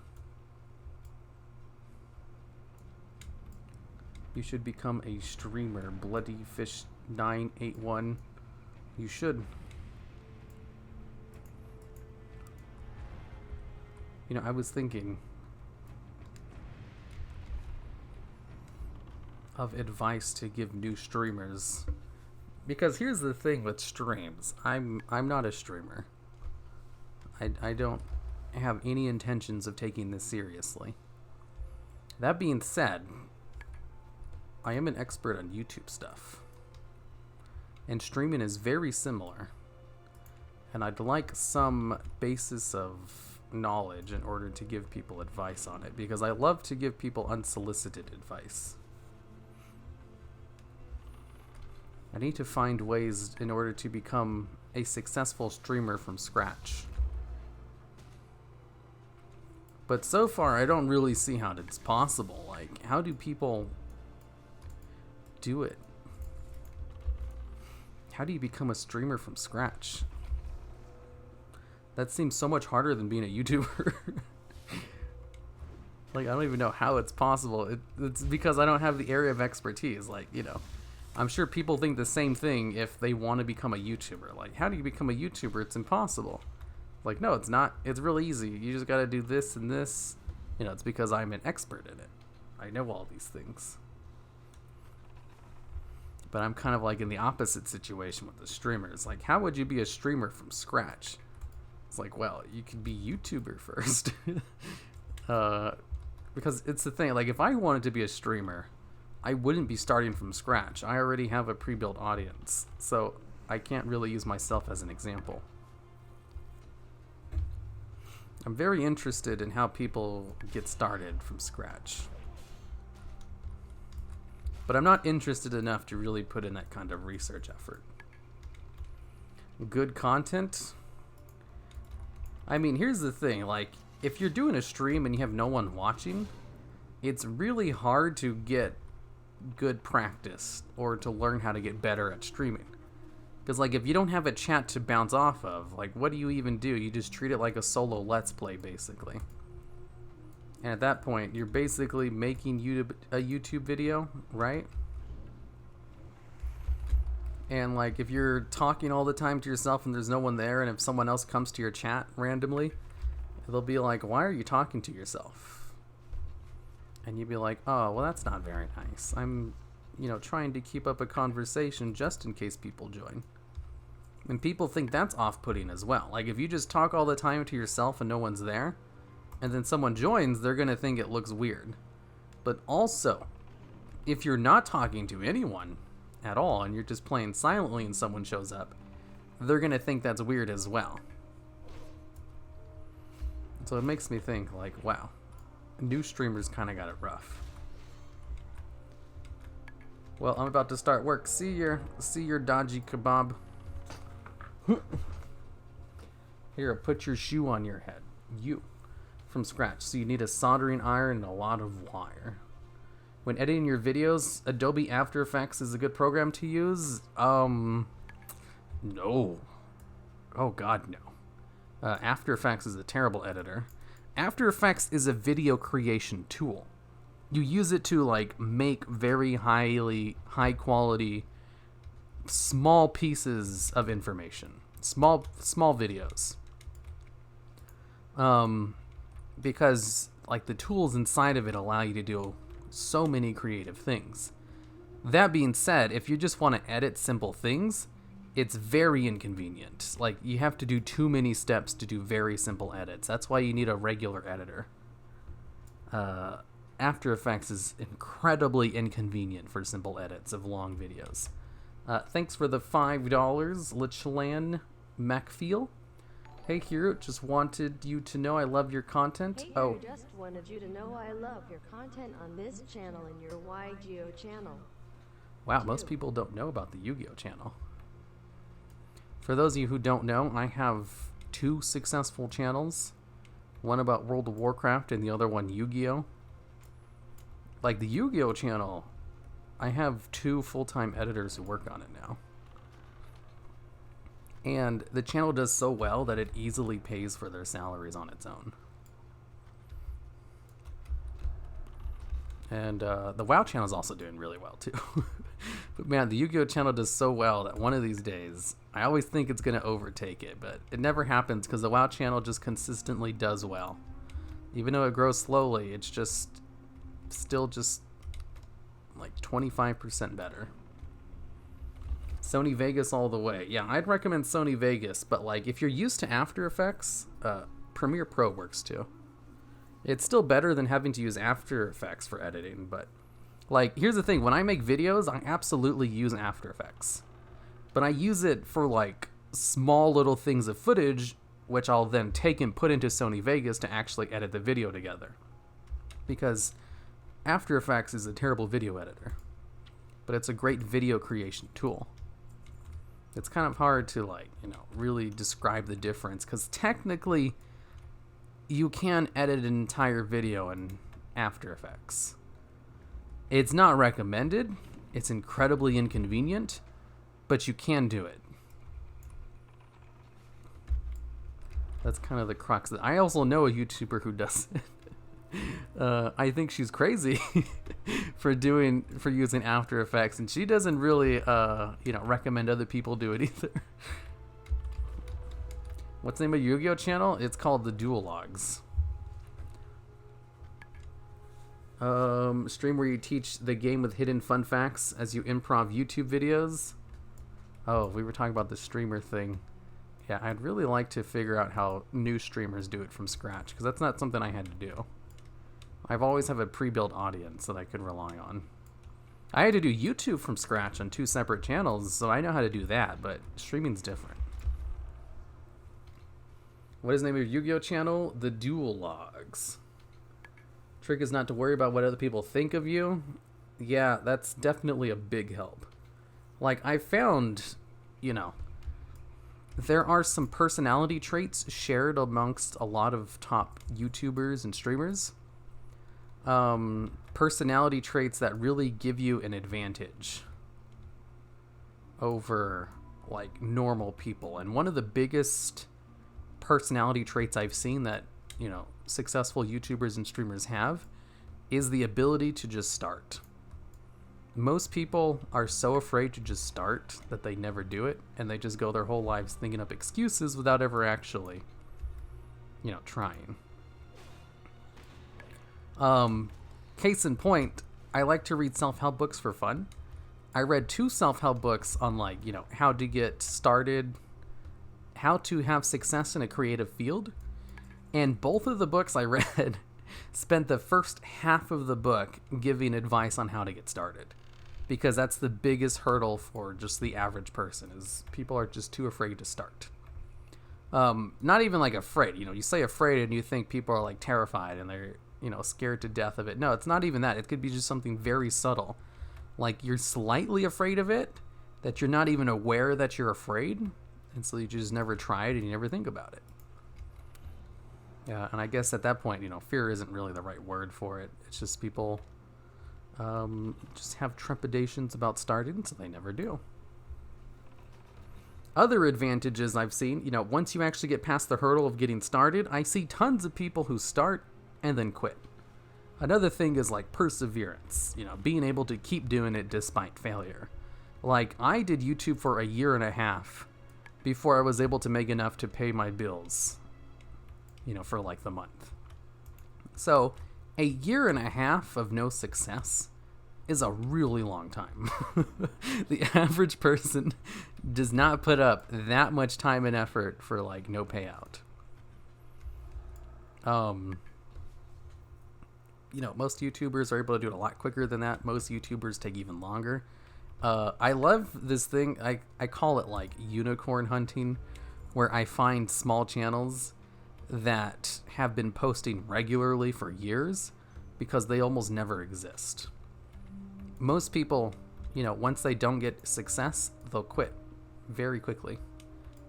You should become a streamer, Bloodyfish981. You should. You know, I was thinking of advice to give new streamers. Because here's the thing with streams. I'm not a streamer. I don't have any intentions of taking this seriously. That being said, I am an expert on YouTube stuff. And streaming is very similar. And I'd like some basis of knowledge in order to give people advice on it. Because I love to give people unsolicited advice. I need to find ways in order to become a successful streamer from scratch. But so far, I don't really see how it's possible. Like, how do people do it? How do you become a streamer from scratch? That seems so much harder than being a YouTuber. Like, I don't even know how it's possible. It's because I don't have the area of expertise. Like, you know, I'm sure people think the same thing if they want to become a YouTuber. Like, how do you become a YouTuber? It's impossible. Like, no, it's not. It's really easy. You just got to do this and this. You know, it's because I'm an expert in it. I know all these things. But I'm kind of like in the opposite situation with the streamers. Like, how would you be a streamer from scratch? It's like, well, you could be YouTuber first. Because it's the thing. Like, if I wanted to be a streamer, I wouldn't be starting from scratch. I already have a pre-built audience, so I can't really use myself as an example. I'm very interested in how people get started from scratch. But I'm not interested enough to really put in that kind of research effort. Good content? I mean, here's the thing, like, if you're doing a stream and you have no one watching, it's really hard to get good practice or to learn how to get better at streaming. Because, like, if you don't have a chat to bounce off of, like, what do you even do? You just treat it like a solo Let's Play, basically. And at that point, you're basically making a YouTube video, right? And, like, if you're talking all the time to yourself and there's no one there, and if someone else comes to your chat randomly, they'll be like, why are you talking to yourself? And you'd be like, oh, well, that's not very nice. I'm, you know, trying to keep up a conversation just in case people join. And people think that's off-putting as well. Like, if you just talk all the time to yourself and no one's there, and then someone joins, they're going to think it looks weird. But also, if you're not talking to anyone at all, and you're just playing silently and someone shows up, they're going to think that's weird as well. So it makes me think, like, wow. New streamers kind of got it rough. Well, I'm about to start work. See your dodgy kebab. Here, put your shoe on your head. U from scratch. So you need a soldering iron and a lot of wire. When editing your videos, Adobe After Effects is a good program to use. No. Oh God, no. After Effects is a terrible editor. After Effects is a video creation tool. You use it to like make very high quality small pieces of information, small videos. Because like the tools inside of it allow you to do so many creative things. That being said, if you just want to edit simple things, it's very inconvenient. Like, you have to do too many steps to do very simple edits. That's why you need a regular editor. After Effects is incredibly inconvenient for simple edits of long videos. Thanks for the $5, Lichlan Macfeel. Hey Hero, just wanted you to know I love your content. Hey Hero, just wanted you to know I love your content on this channel and your YGO channel. Wow, most people don't know about the Yu-Gi-Oh channel. For those of you who don't know, I have 2 successful channels. One about World of Warcraft and the other one Yu-Gi-Oh. Like the Yu-Gi-Oh channel, I have 2 full-time editors who work on it now. And the channel does so well that it easily pays for their salaries on its own. And the WoW channel is also doing really well too. But man, the Yu-Gi-Oh channel does so well that one of these days, I always think it's going to overtake it, but it never happens because the WoW channel just consistently does well. Even though it grows slowly, it's just still just like 25% better. Sony Vegas all the way. Yeah, I'd recommend Sony Vegas, but like if you're used to After Effects, Premiere Pro works too. It's still better than having to use After Effects for editing, but like here's the thing, when I make videos, I absolutely use After Effects. But I use it for like small little things of footage, which I'll then take and put into Sony Vegas to actually edit the video together. Because After Effects is a terrible video editor, but it's a great video creation tool. It's kind of hard to like, really describe the difference because technically you can edit an entire video in After Effects. It's not recommended, it's incredibly inconvenient, but you can do it. That's kind of the crux. I also know a YouTuber who does it. I think she's crazy for using After Effects, and she doesn't really recommend other people do it either. What's the name of your Yu-Gi-Oh channel? It's called the Dual Logs. Stream where you teach the game with hidden fun facts as you improv YouTube videos. Oh, we were talking about the streamer thing. Yeah, I'd really like to figure out how new streamers do it from scratch, because that's not something I had to do. I've always have a pre-built audience that I could rely on. I had to do YouTube from scratch on 2 separate channels, so I know how to do that, but streaming's different. What is the name of your Yu-Gi-Oh channel? The Dual Logs. Trick is not to worry about what other people think of you. Yeah, that's definitely a big help. Like, I found, there are some personality traits shared amongst a lot of top YouTubers and streamers. Personality traits that really give you an advantage over like normal people. And one of the biggest personality traits I've seen that, successful YouTubers and streamers have is the ability to just start. Most people are so afraid to just start that they never do it, and they just go their whole lives thinking up excuses without ever actually, trying. Case in point, I like to read self-help books for fun. I read 2 self-help books on like, how to get started, how to have success in a creative field. And both of the books I read spent the first half of the book giving advice on how to get started. Because that's the biggest hurdle for just the average person, is people are just too afraid to start. Not even like afraid, you say afraid and you think people are like terrified and they're, scared to death of it. No, it's not even that. It could be just something very subtle. Like you're slightly afraid of it, that you're not even aware that you're afraid. And so you just never try it and you never think about it. Yeah, and I guess at that point, fear isn't really the right word for it. It's just people just have trepidations about starting, so they never do. Other advantages I've seen, once you actually get past the hurdle of getting started, I see tons of people who start and then quit. Another thing is like perseverance, being able to keep doing it despite failure. Like, I did YouTube for a year and a half before I was able to make enough to pay my bills, for like the month. So a year and a half of no success is a really long time. The average person does not put up that much time and effort for like no payout. Most YouTubers are able to do it a lot quicker than that. Most YouTubers take even longer. I love this thing. I call it like unicorn hunting, where I find small channels that have been posting regularly for years because they almost never exist. Most people, once they don't get success, they'll quit very quickly.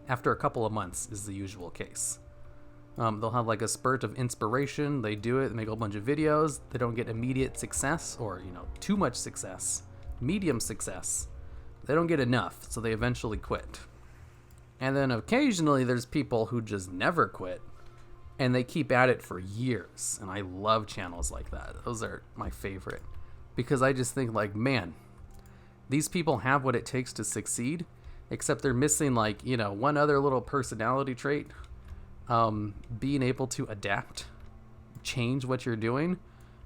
After a couple of months is the usual case. They'll have like a spurt of inspiration. They do it, they make a whole bunch of videos. They don't get immediate success or, too much success, medium success. They don't get enough, so they eventually quit. And then occasionally there's people who just never quit and they keep at it for years. And I love channels like that. Those are my favorite. Because I just think like, man, these people have what it takes to succeed, except they're missing like, one other little personality trait. Being able to adapt, change what you're doing.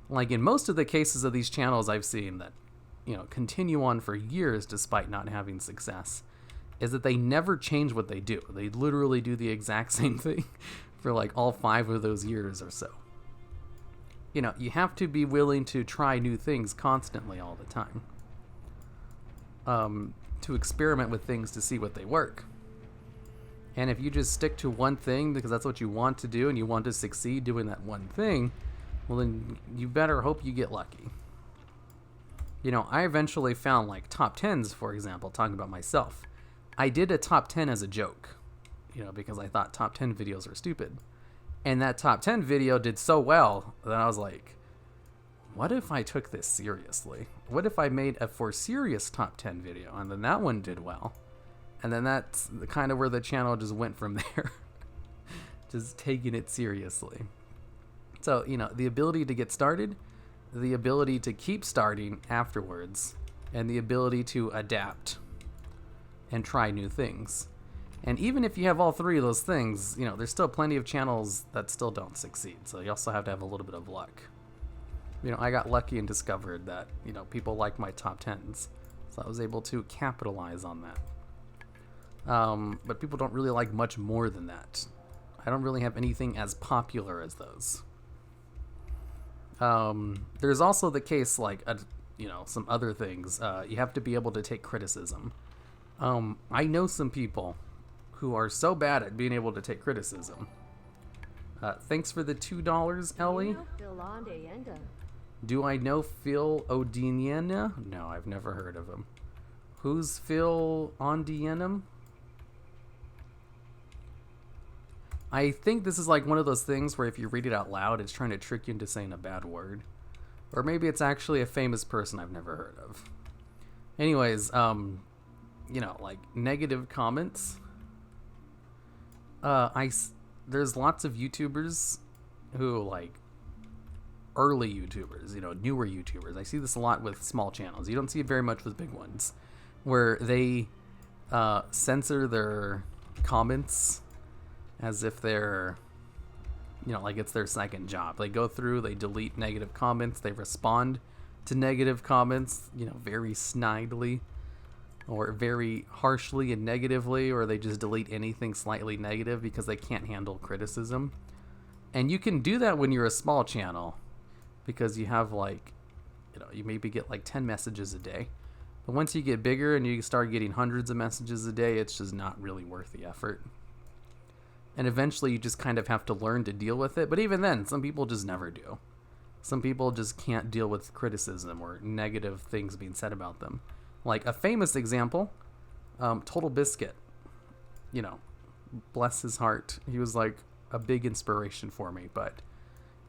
Like in most of the cases of these channels I've seen that, continue on for years despite not having success, is that they never change what they do. They literally do the exact same thing for like all 5 of those years or so. You have to be willing to try new things constantly all the time. To experiment with things to see what they work. And if you just stick to one thing because that's what you want to do and you want to succeed doing that one thing, well then you better hope you get lucky. I eventually found like top 10s, for example, talking about myself. I did a top 10 as a joke, because I thought top 10 videos are stupid. And that top 10 video did so well that I was like, what if I took this seriously? What if I made a for serious top 10 video? And then that one did well. And then that's kind of where the channel just went from there. Just taking it seriously. So, the ability to get started, the ability to keep starting afterwards, and the ability to adapt and try new things. And even if you have all 3 of those things, there's still plenty of channels that still don't succeed. So you also have to have a little bit of luck. I got lucky and discovered that, people like my top 10s. So I was able to capitalize on that. But people don't really like much more than that. I don't really have anything as popular as those. There's also the case like, some other things. You have to be able to take criticism. I know some people who are so bad at being able to take criticism. Thanks for the $2, Ellie. Do I know Phil Odiena? No, I've never heard of him. Who's Phil Ondienum? I think this is like one of those things where if you read it out loud, it's trying to trick you into saying a bad word. Or maybe it's actually a famous person I've never heard of. Anyways, like negative comments. There's lots of YouTubers who like early YouTubers, newer YouTubers. I see this a lot with small channels. You don't see it very much with big ones, where they censor their comments as if they're, like it's their second job. They go through, they delete negative comments, they respond to negative comments, very snidely or very harshly and negatively, or they just delete anything slightly negative because they can't handle criticism. And you can do that when you're a small channel because you have like, you maybe get like 10 messages a day. But once you get bigger and you start getting hundreds of messages a day, it's just not really worth the effort. And eventually you just kind of have to learn to deal with it. But even then, some people just never do. Some people just can't deal with criticism or negative things being said about them. Like a famous example, Total Biscuit. Bless his heart. He was like a big inspiration for me. But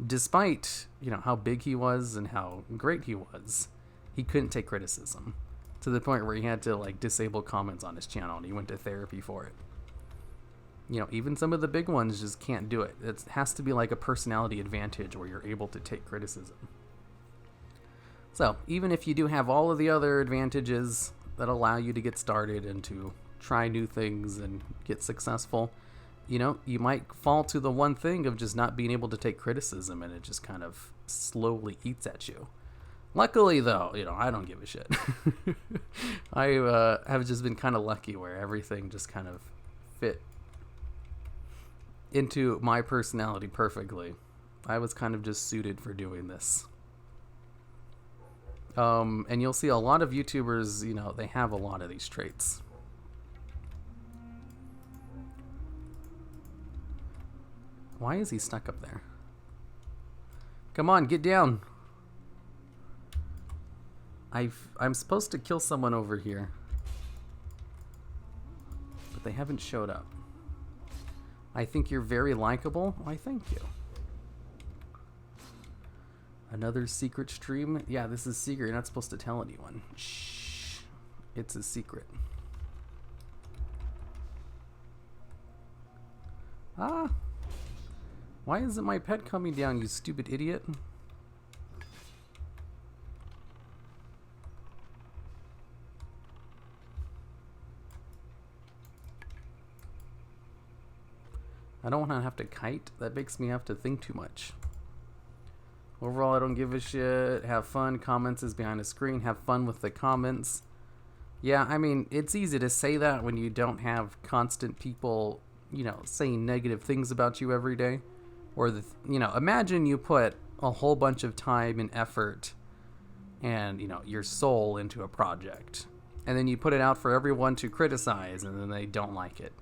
despite, how big he was and how great he was, he couldn't take criticism to the point where he had to like disable comments on his channel, and he went to therapy for it. Even some of the big ones just can't do it. It has to be like a personality advantage where you're able to take criticism. So even if you do have all of the other advantages that allow you to get started and to try new things and get successful, you might fall to the one thing of just not being able to take criticism, and it just kind of slowly eats at you. Luckily, though, I don't give a shit. I have just been kind of lucky where everything just kind of fit into my personality perfectly. I was kind of just suited for doing this. And you'll see a lot of YouTubers, they have a lot of these traits. Why is he stuck up there? Come on, get down. I'm supposed to kill someone over here, but they haven't showed up. I think you're very likable. Why, thank you. Another secret stream? Yeah, this is secret. You're not supposed to tell anyone. Shh. It's a secret. Ah. Why isn't my pet coming down, you stupid idiot? I don't want to have to kite. That makes me have to think too much. Overall, I don't give a shit. Have fun. Comments is behind the screen. Have fun with the comments. Yeah, I mean, it's easy to say that when you don't have constant people, saying negative things about you every day. Or, imagine you put a whole bunch of time and effort and, your soul into a project. And then you put it out for everyone to criticize, and then they don't like it.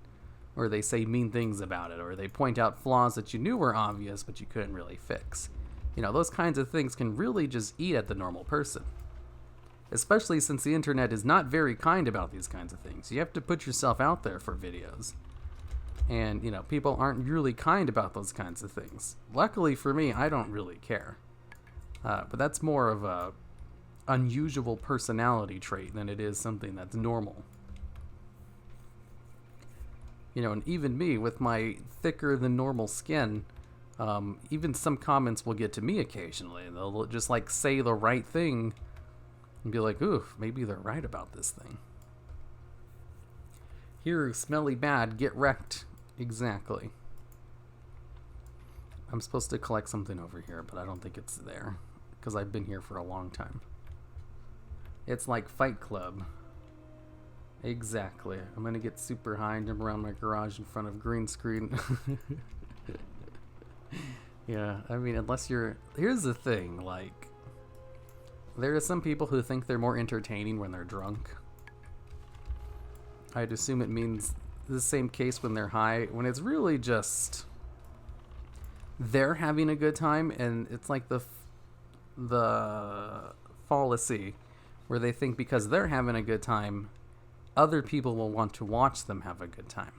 Or they say mean things about it, or they point out flaws that you knew were obvious but you couldn't really fix. Those kinds of things can really just eat at the normal person. Especially since the internet is not very kind about these kinds of things. You have to put yourself out there for videos. And, people aren't really kind about those kinds of things. Luckily for me, I don't really care. But that's more of a unusual personality trait than it is something that's normal. And even me, with my thicker than normal skin, even some comments will get to me occasionally. And they'll just like say the right thing and be like, oof, maybe they're right about this thing. Here, smelly bad, get wrecked. Exactly. I'm supposed to collect something over here, but I don't think it's there, because I've been here for a long time. It's like Fight Club. Exactly. I'm gonna get super high and jump around my garage in front of green screen. Yeah, I mean, unless you're... Here's the thing, like... There are some people who think they're more entertaining when they're drunk. I'd assume it means the same case when they're high, when it's really just... They're having a good time, and it's like the fallacy, where they think because they're having a good time, other people will want to watch them have a good time.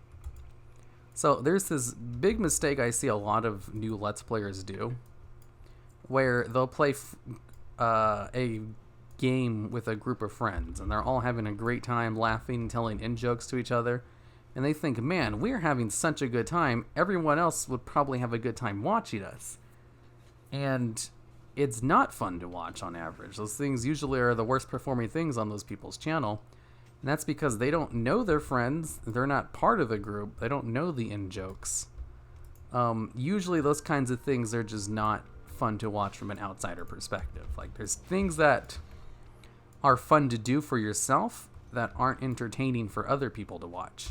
So there's this big mistake I see a lot of new Let's Players do, where they'll play a game with a group of friends, and they're all having a great time, laughing, telling in-jokes to each other, and they think, man, we're having such a good time, everyone else would probably have a good time watching us. And it's not fun to watch on average. Those things usually are the worst performing things on those people's channel. And that's because they don't know their friends. They're not part of the group. They don't know the in-jokes. Usually those kinds of things are just not fun to watch from an outsider perspective. Like, there's things that are fun to do for yourself that aren't entertaining for other people to watch.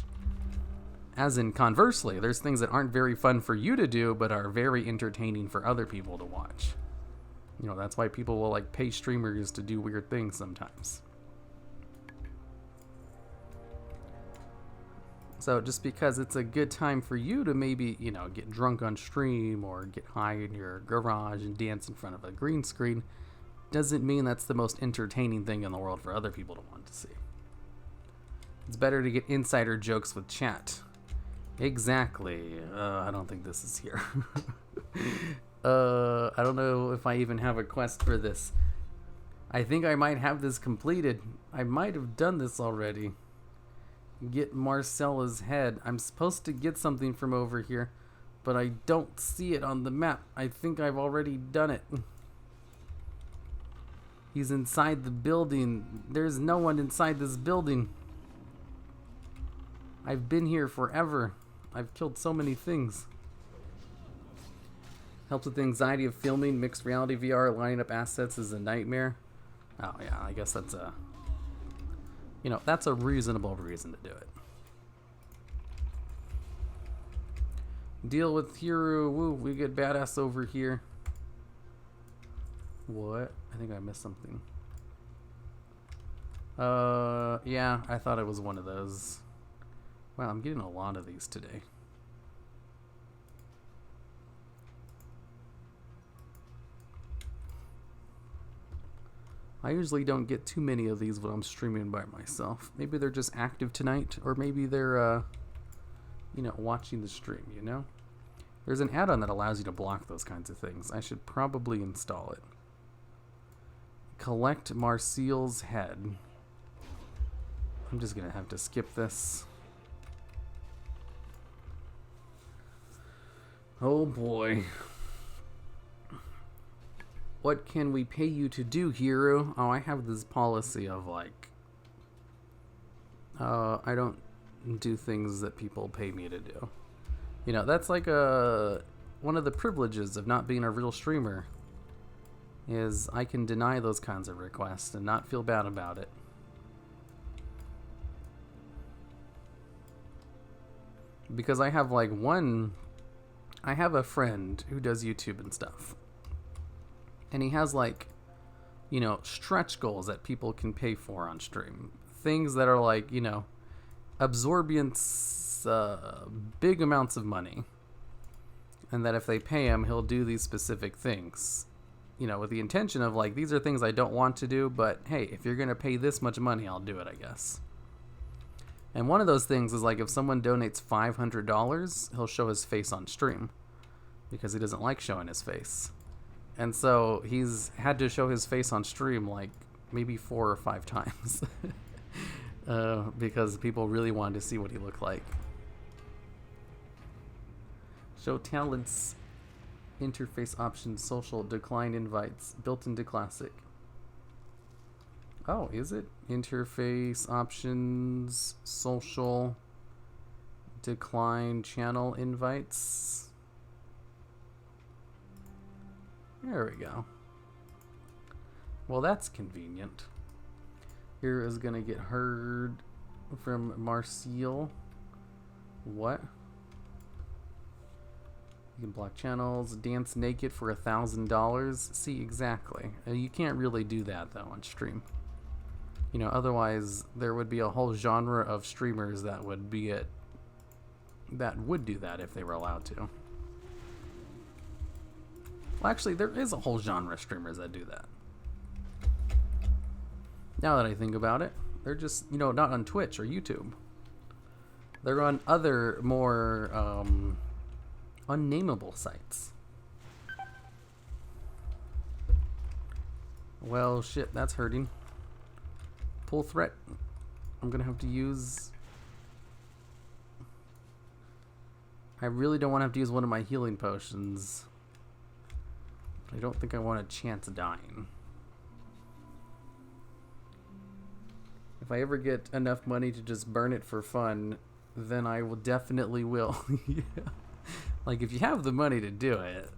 As in, conversely, there's things that aren't very fun for you to do but are very entertaining for other people to watch. That's why people will like pay streamers to do weird things sometimes. So just because it's a good time for you to maybe, get drunk on stream or get high in your garage and dance in front of a green screen, doesn't mean that's the most entertaining thing in the world for other people to want to see. It's better to get insider jokes with chat. Exactly. I don't think this is here. I don't know if I even have a quest for this. I think I might have this completed. I might have done this already. Get Marcella's head. I'm supposed to get something from over here, but I don't see it on the map. I think I've already done it. He's inside the building. There's no one inside this building. I've been here forever. I've killed so many things. Helps with the anxiety of filming. Mixed reality VR. Lining up assets is a nightmare. Oh yeah, I guess that's a... You know, that's a reasonable reason to do it. Deal with Hero. Woo, we get badass over here. What? I think I missed something. Yeah, I thought it was one of those. Wow, I'm getting a lot of these today. I usually don't get too many of these when I'm streaming by myself. Maybe they're just active tonight, or maybe they're, you know, watching the stream, you know? There's an add-on that allows you to block those kinds of things. I should probably install it. Collect Marcial's head. I'm just gonna have to skip this. Oh boy. What can we pay you to do, hero? Oh, I have this policy of like, I don't do things that people pay me to do. You know, that's like one of the privileges of not being a real streamer, is I can deny those kinds of requests and not feel bad about it. Because I have like I have a friend who does YouTube and stuff. And he has like, you know, stretch goals that people can pay for on stream. Things that are like, you know, absorbance, big amounts of money. And that if they pay him, he'll do these specific things. You know, with the intention of like, these are things I don't want to do, but hey, if you're going to pay this much money, I'll do it, I guess. And one of those things is like, if someone donates $500, he'll show his face on stream. Because he doesn't like showing his face. And so he's had to show his face on stream like maybe 4 or 5 times. Because people really wanted to see what he looked like. Show talents, interface options, social, decline invites, built into classic. Oh, is it? Interface options, social, decline channel invites. There we go. Well, that's convenient. Here is gonna get heard from Marcial. What? You can block channels, dance naked for $1,000. See, exactly. You can't really do that though on stream. You know, otherwise there would be a whole genre of streamers that would be it. That would do that if they were allowed to. Well, actually, there is a whole genre of streamers that do that. Now that I think about it, they're just, you know, not on Twitch or YouTube. They're on other, more unnameable sites. Well, shit, that's hurting. Pull threat. I'm gonna have to use... I really don't want to have to use one of my healing potions. I don't think I want a chance dying. If I ever get enough money to just burn it for fun, then I will definitely will. Yeah. Like, if you have the money to do it,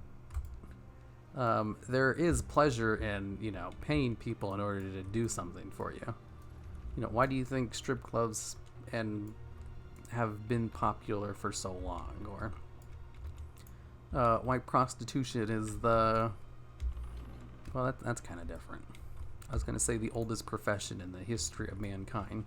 there is pleasure in, you know, paying people in order to do something for you. You know, why do you think strip clubs have been popular for so long? Or why prostitution is the... Well, that's kind of different. I was going to say the oldest profession in the history of mankind.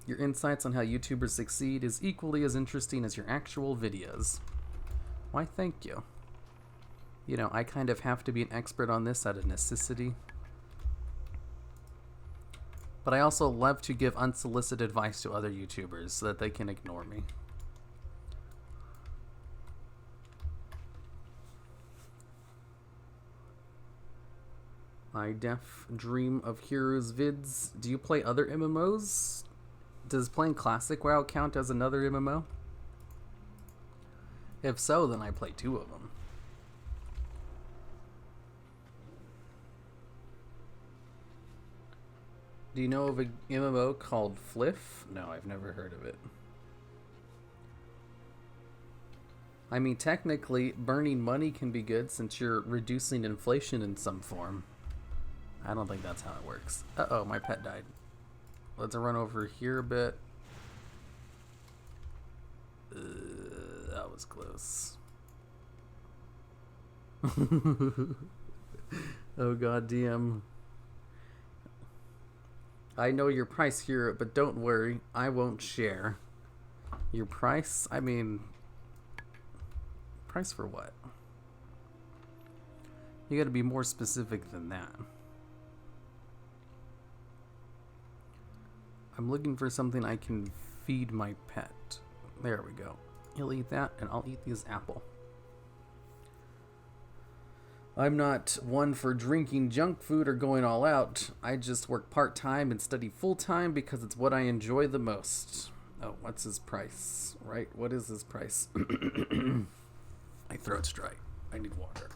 Your insights on how YouTubers succeed is equally as interesting as your actual videos. Why, thank you. You know, I kind of have to be an expert on this out of necessity. But I also love to give unsolicited advice to other YouTubers so that they can ignore me. I dream of Heroes vids. Do you play other MMOs? Does playing Classic WoW count as another MMO? If so, then I play 2 of them. Do you know of a MMO called Fliff? No, I've never heard of it. I mean, technically, burning money can be good since you're reducing inflation in some form. I don't think that's how it works. Uh-oh, my pet died. Let's run over here a bit. That was close. Oh god damn. I know your price here, but don't worry, I won't share. Your price? I mean, price for what? You gotta be more specific than that. I'm looking for something I can feed my pet. There we go. He'll eat that, and I'll eat this apple. I'm not one for drinking junk food or going all out. I just work part-time and study full-time because it's what I enjoy the most. Oh, what's his price? Right? What is his price? My throat's dry. I need water.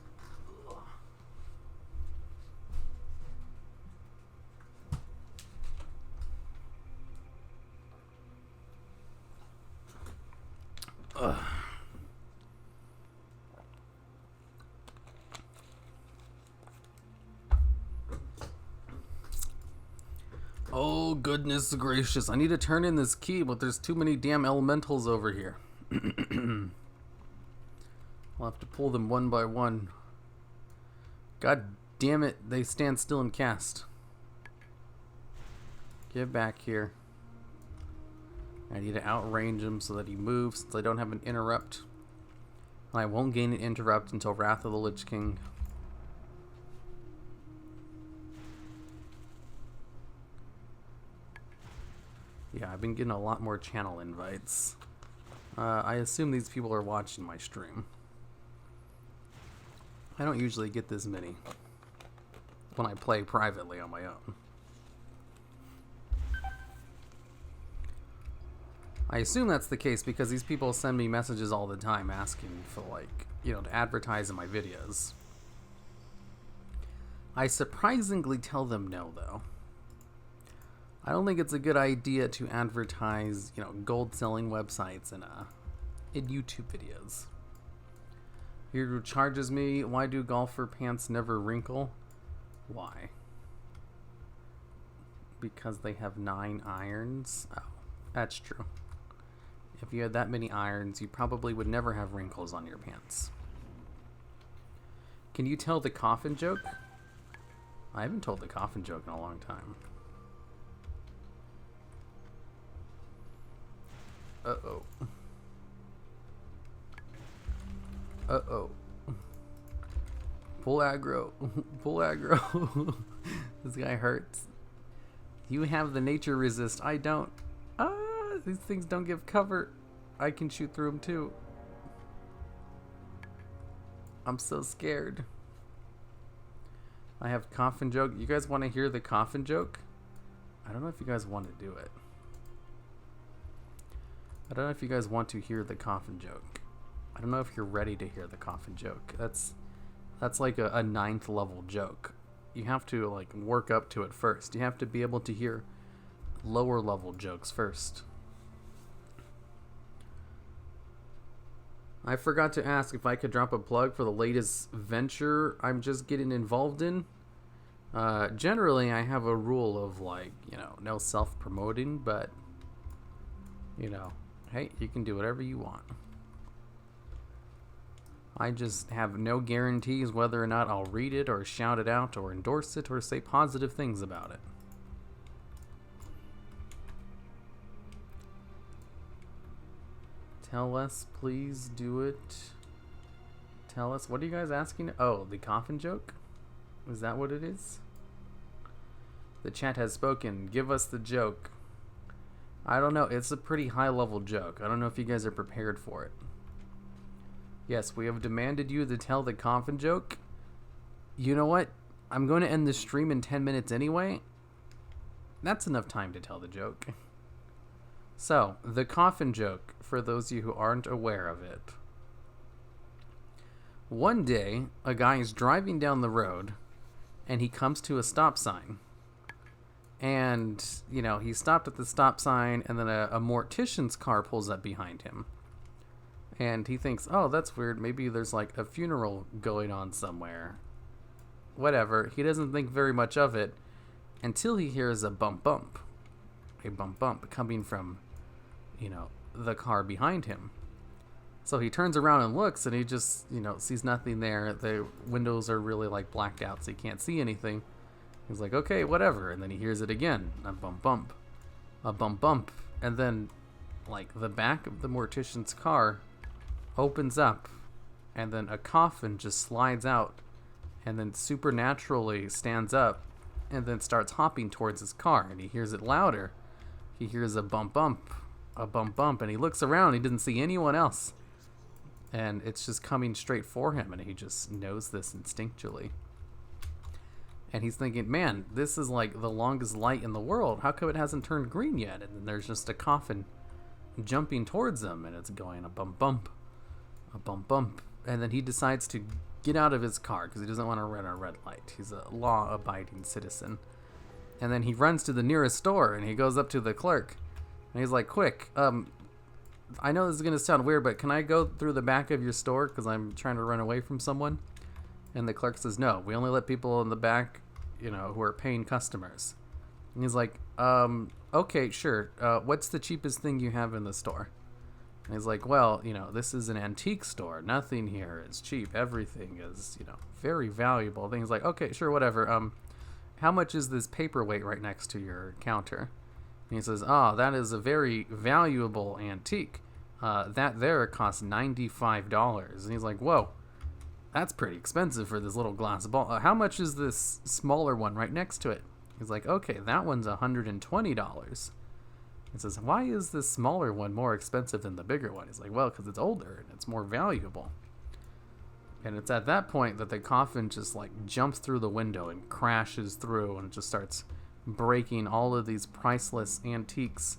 Ugh. Oh, goodness gracious. I need to turn in this key, but there's too many damn elementals over here. I'll have to pull them one by one. God damn it, they stand still and cast. Get back here. I need to outrange him so that he moves since I don't have an interrupt. And I won't gain an interrupt until Wrath of the Lich King. Yeah, I've been getting a lot more channel invites. I assume these people are watching my stream. I don't usually get this many when I play privately on my own. I assume that's the case because these people send me messages all the time asking for, like, you know, to advertise in my videos. I surprisingly tell them no, though. I don't think it's a good idea to advertise, you know, gold selling websites in YouTube videos. Here who charges me, why do golfer pants never wrinkle? Why? Because they have 9 irons? Oh, that's true. If you had that many irons, you probably would never have wrinkles on your pants. Can you tell the coffin joke? I haven't told the coffin joke in a long time. Uh-oh. Uh-oh. Pull aggro. Pull aggro. This guy hurts. You have the nature resist. I don't. These things don't give cover. I can shoot through them too. I'm so scared. I have coffin joke. You guys want to hear the coffin joke? I don't know if you guys want to do it. I don't know if you guys want to hear the coffin joke. I don't know if you're ready to hear the coffin joke. That's like a 9th level joke. You have to like work up to it first. You have to be able to hear lower level jokes first. I forgot to ask if I could drop a plug for the latest venture I'm just getting involved in. Generally, I have a rule of, like, you know, no self-promoting, but, you know, hey, you can do whatever you want. I just have no guarantees whether or not I'll read it or shout it out or endorse it or say positive things about it. Tell us, please do it. Tell us. What are you guys asking? Oh, the coffin joke? Is that what it is? The chat has spoken. Give us the joke. I don't know. It's a pretty high-level joke. I don't know if you guys are prepared for it. Yes, we have demanded you to tell the coffin joke. You know what? I'm going to end the stream in 10 minutes anyway. That's enough time to tell the joke. So, the coffin joke, for those of you who aren't aware of it. One day, a guy is driving down the road, and he comes to a stop sign. And, you know, he stopped at the stop sign, and then a mortician's car pulls up behind him. And he thinks, oh, that's weird. Maybe there's like a funeral going on somewhere. Whatever. He doesn't think very much of it until he hears a bump bump. A bump bump coming from, you know, the car behind him. So he turns around and looks, and he just, you know, sees nothing there. The windows are really like blacked out, so he can't see anything. He's like, okay, whatever. And then he hears it again. A bump bump. A bump bump. And then, like, the back of the mortician's car opens up, and then a coffin just slides out, and then supernaturally stands up, and then starts hopping towards his car. And he hears it louder. He hears a bump bump. A bump bump. And he looks around. He doesn't see anyone else. And it's just coming straight for him, and he just knows this instinctually. And he's thinking, man, this is like the longest light in the world. How come it hasn't turned green yet? And then there's just a coffin jumping towards him, and it's going a bump bump, a bump bump. And then he decides to get out of his car because he doesn't want to run a red light. He's a law-abiding citizen. And then he runs to the nearest store, and he goes up to the clerk. And he's like, quick, I know this is going to sound weird, but can I go through the back of your store because I'm trying to run away from someone? And the clerk says, no, we only let people in the back, you know, who are paying customers. And he's like, okay, sure. What's the cheapest thing you have in the store? And he's like, well, you know, this is an antique store. Nothing here is cheap. Everything is, you know, very valuable. Then he's like, okay, sure, whatever. How much is this paperweight right next to your counter? And he says, oh, that is a very valuable antique. That there costs $95. And he's like, whoa. That's pretty expensive for this little glass ball. How much is this smaller one right next to it? He's like, okay, that one's $120. He says, why is this smaller one more expensive than the bigger one? He's like, well, because it's older and it's more valuable. And it's at that point that the coffin just like jumps through the window and crashes through and just starts breaking all of these priceless antiques,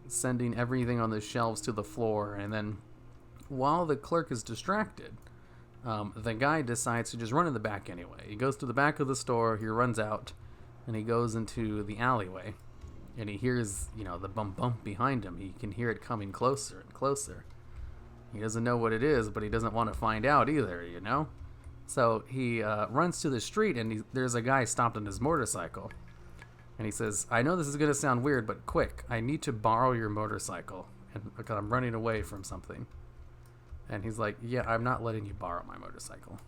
sending everything on the shelves to the floor. And then while the clerk is distracted, the guy decides to just run in the back anyway. He goes to the back of the store, he runs out, and he goes into the alleyway. And he hears, you know, the bump bump behind him. He can hear it coming closer and closer. He doesn't know what it is, but he doesn't want to find out either, you know? So he runs to the street, and there's a guy stopped on his motorcycle. And he says, I know this is going to sound weird, but quick, I need to borrow your motorcycle. Because I'm running away from something. And he's like, yeah, I'm not letting you borrow my motorcycle.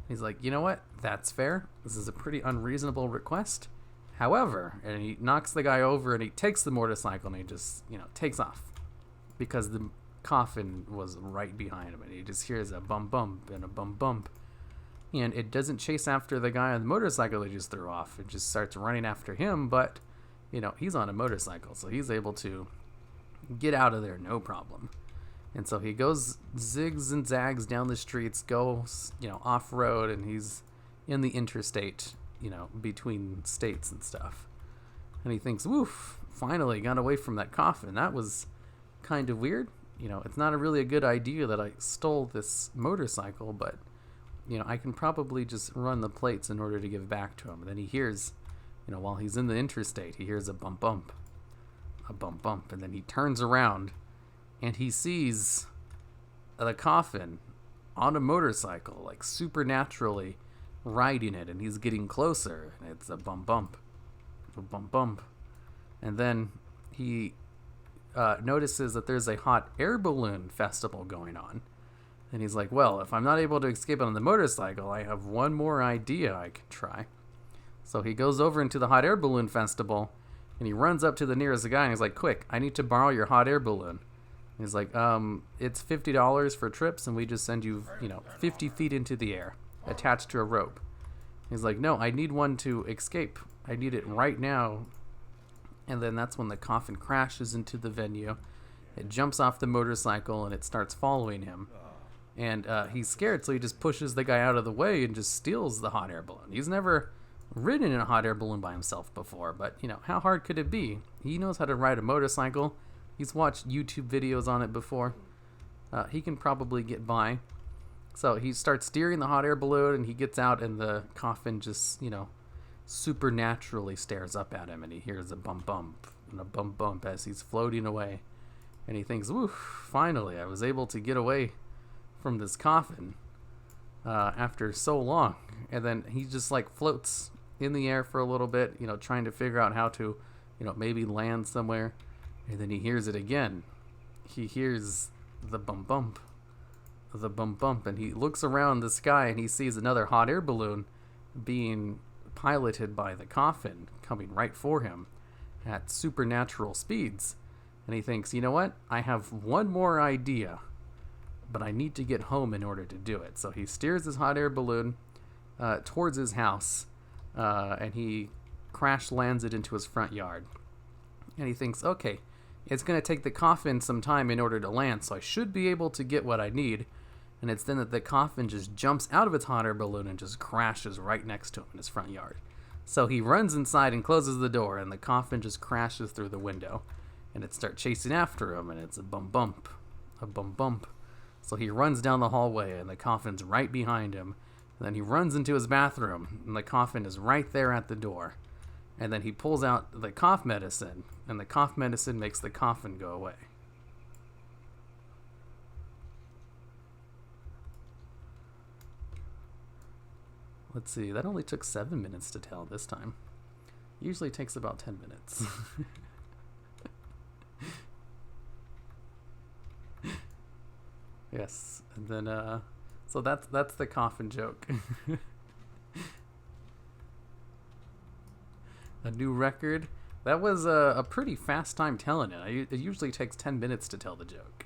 He's like, you know what? That's fair. This is a pretty unreasonable request. However, and he knocks the guy over and he takes the motorcycle and he just, you know, takes off. Because the coffin was right behind him and he just hears a bump bump and a bump bump. And it doesn't chase after the guy on the motorcycle he just threw off. It just starts running after him, but, you know, he's on a motorcycle, so he's able to get out of there no problem. And so he goes zigs and zags down the streets, goes, you know, off-road, and he's in the interstate, you know, between states and stuff. And he thinks, woof, finally got away from that coffin. That was kind of weird. You know, it's not really a good idea that I stole this motorcycle, but, you know, I can probably just run the plates in order to give back to him. And then he hears, you know, while he's in the interstate, he hears a bump bump, a bump bump, and then he turns around and he sees the coffin on a motorcycle, like supernaturally riding it, and he's getting closer, and it's a bump bump, a bump bump. And then he notices that there's a hot air balloon festival going on. And he's like, well, if I'm not able to escape on the motorcycle, I have one more idea I can try. So he goes over into the hot air balloon festival, and he runs up to the nearest guy, and he's like, quick, I need to borrow your hot air balloon. And he's like, it's $50 for trips, and we just send you, you know, 50 feet into the air, attached to a rope. He's like, no, I need one to escape. I need it right now. And then that's when the coffin crashes into the venue. It jumps off the motorcycle and it starts following him. And he's scared, so he just pushes the guy out of the way and just steals the hot air balloon. He's never ridden in a hot air balloon by himself before, but, you know, how hard could it be? He knows how to ride a motorcycle. He's watched YouTube videos on it before. He can probably get by. So he starts steering the hot air balloon, and he gets out, and the coffin just, you know, supernaturally stares up at him, and he hears a bump bump and a bump bump as he's floating away. And he thinks, woof, finally, I was able to get away from this coffin after so long. And then he just like floats in the air for a little bit, you know, trying to figure out how to, you know, maybe land somewhere. And then he hears it again. He hears the bump bump, the bump bump, and he looks around the sky and he sees another hot air balloon being piloted by the coffin coming right for him at supernatural speeds. And he thinks, you know what, I have one more idea, but I need to get home in order to do it. So he steers his hot air balloon towards his house, and he crash lands it into his front yard. And he thinks, okay, it's going to take the coffin some time in order to land, so I should be able to get what I need. And it's then that the coffin just jumps out of its hot air balloon and just crashes right next to him in his front yard. So he runs inside and closes the door, and the coffin just crashes through the window. And it starts chasing after him, and it's a bump bump, a bump bump. So he runs down the hallway, and the coffin's right behind him. And then he runs into his bathroom, and the coffin is right there at the door. And then he pulls out the cough medicine, and the cough medicine makes the coffin go away. Let's see, that only took 7 minutes to tell this time. Usually takes about 10 minutes. Yes, and then, so that's the coffin joke. A new record. That was a pretty fast time telling it. It usually takes 10 minutes to tell the joke.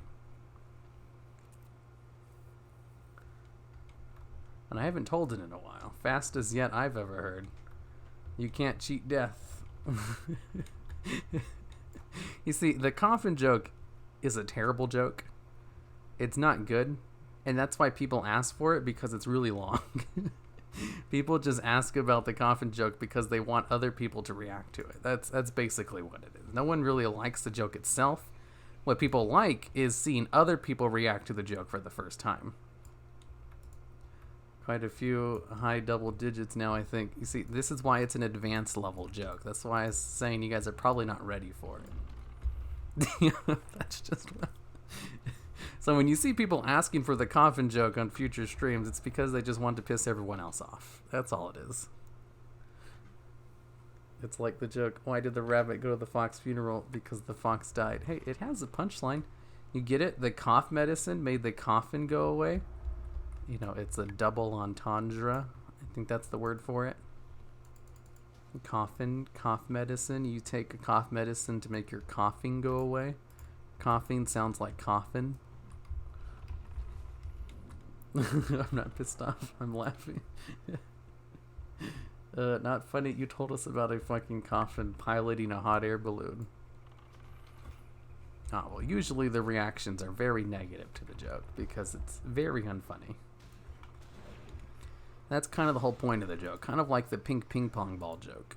And I haven't told it in a while. Fastest yet I've ever heard. You can't cheat death. You see, the coffin joke is a terrible joke. It's not good, and that's why people ask for it, because it's really long. People just ask about the coffin joke because they want other people to react to it. That's basically what it is. No one really likes the joke itself. What people like is seeing other people react to the joke for the first time. Quite a few high double digits now, I think. You see, this is why it's an advanced level joke. That's why I was saying you guys are probably not ready for it. That's just what... So when you see people asking for the coffin joke on future streams, it's because they just want to piss everyone else off. That's all it is. It's like the joke, why did the rabbit go to the fox funeral? Because the fox died. Hey, it has a punchline. You get it? The cough medicine made the coffin go away. You know, it's a double entendre. I think that's the word for it. Coffin, cough medicine. You take a cough medicine to make your coughing go away. Coughing sounds like coffin. I'm not pissed off. I'm laughing. Not funny. You told us about a fucking coffin piloting a hot air balloon. Oh, well, usually the reactions are very negative to the joke because it's very unfunny. That's kind of the whole point of the joke. Kind of like the pink ping pong ball joke.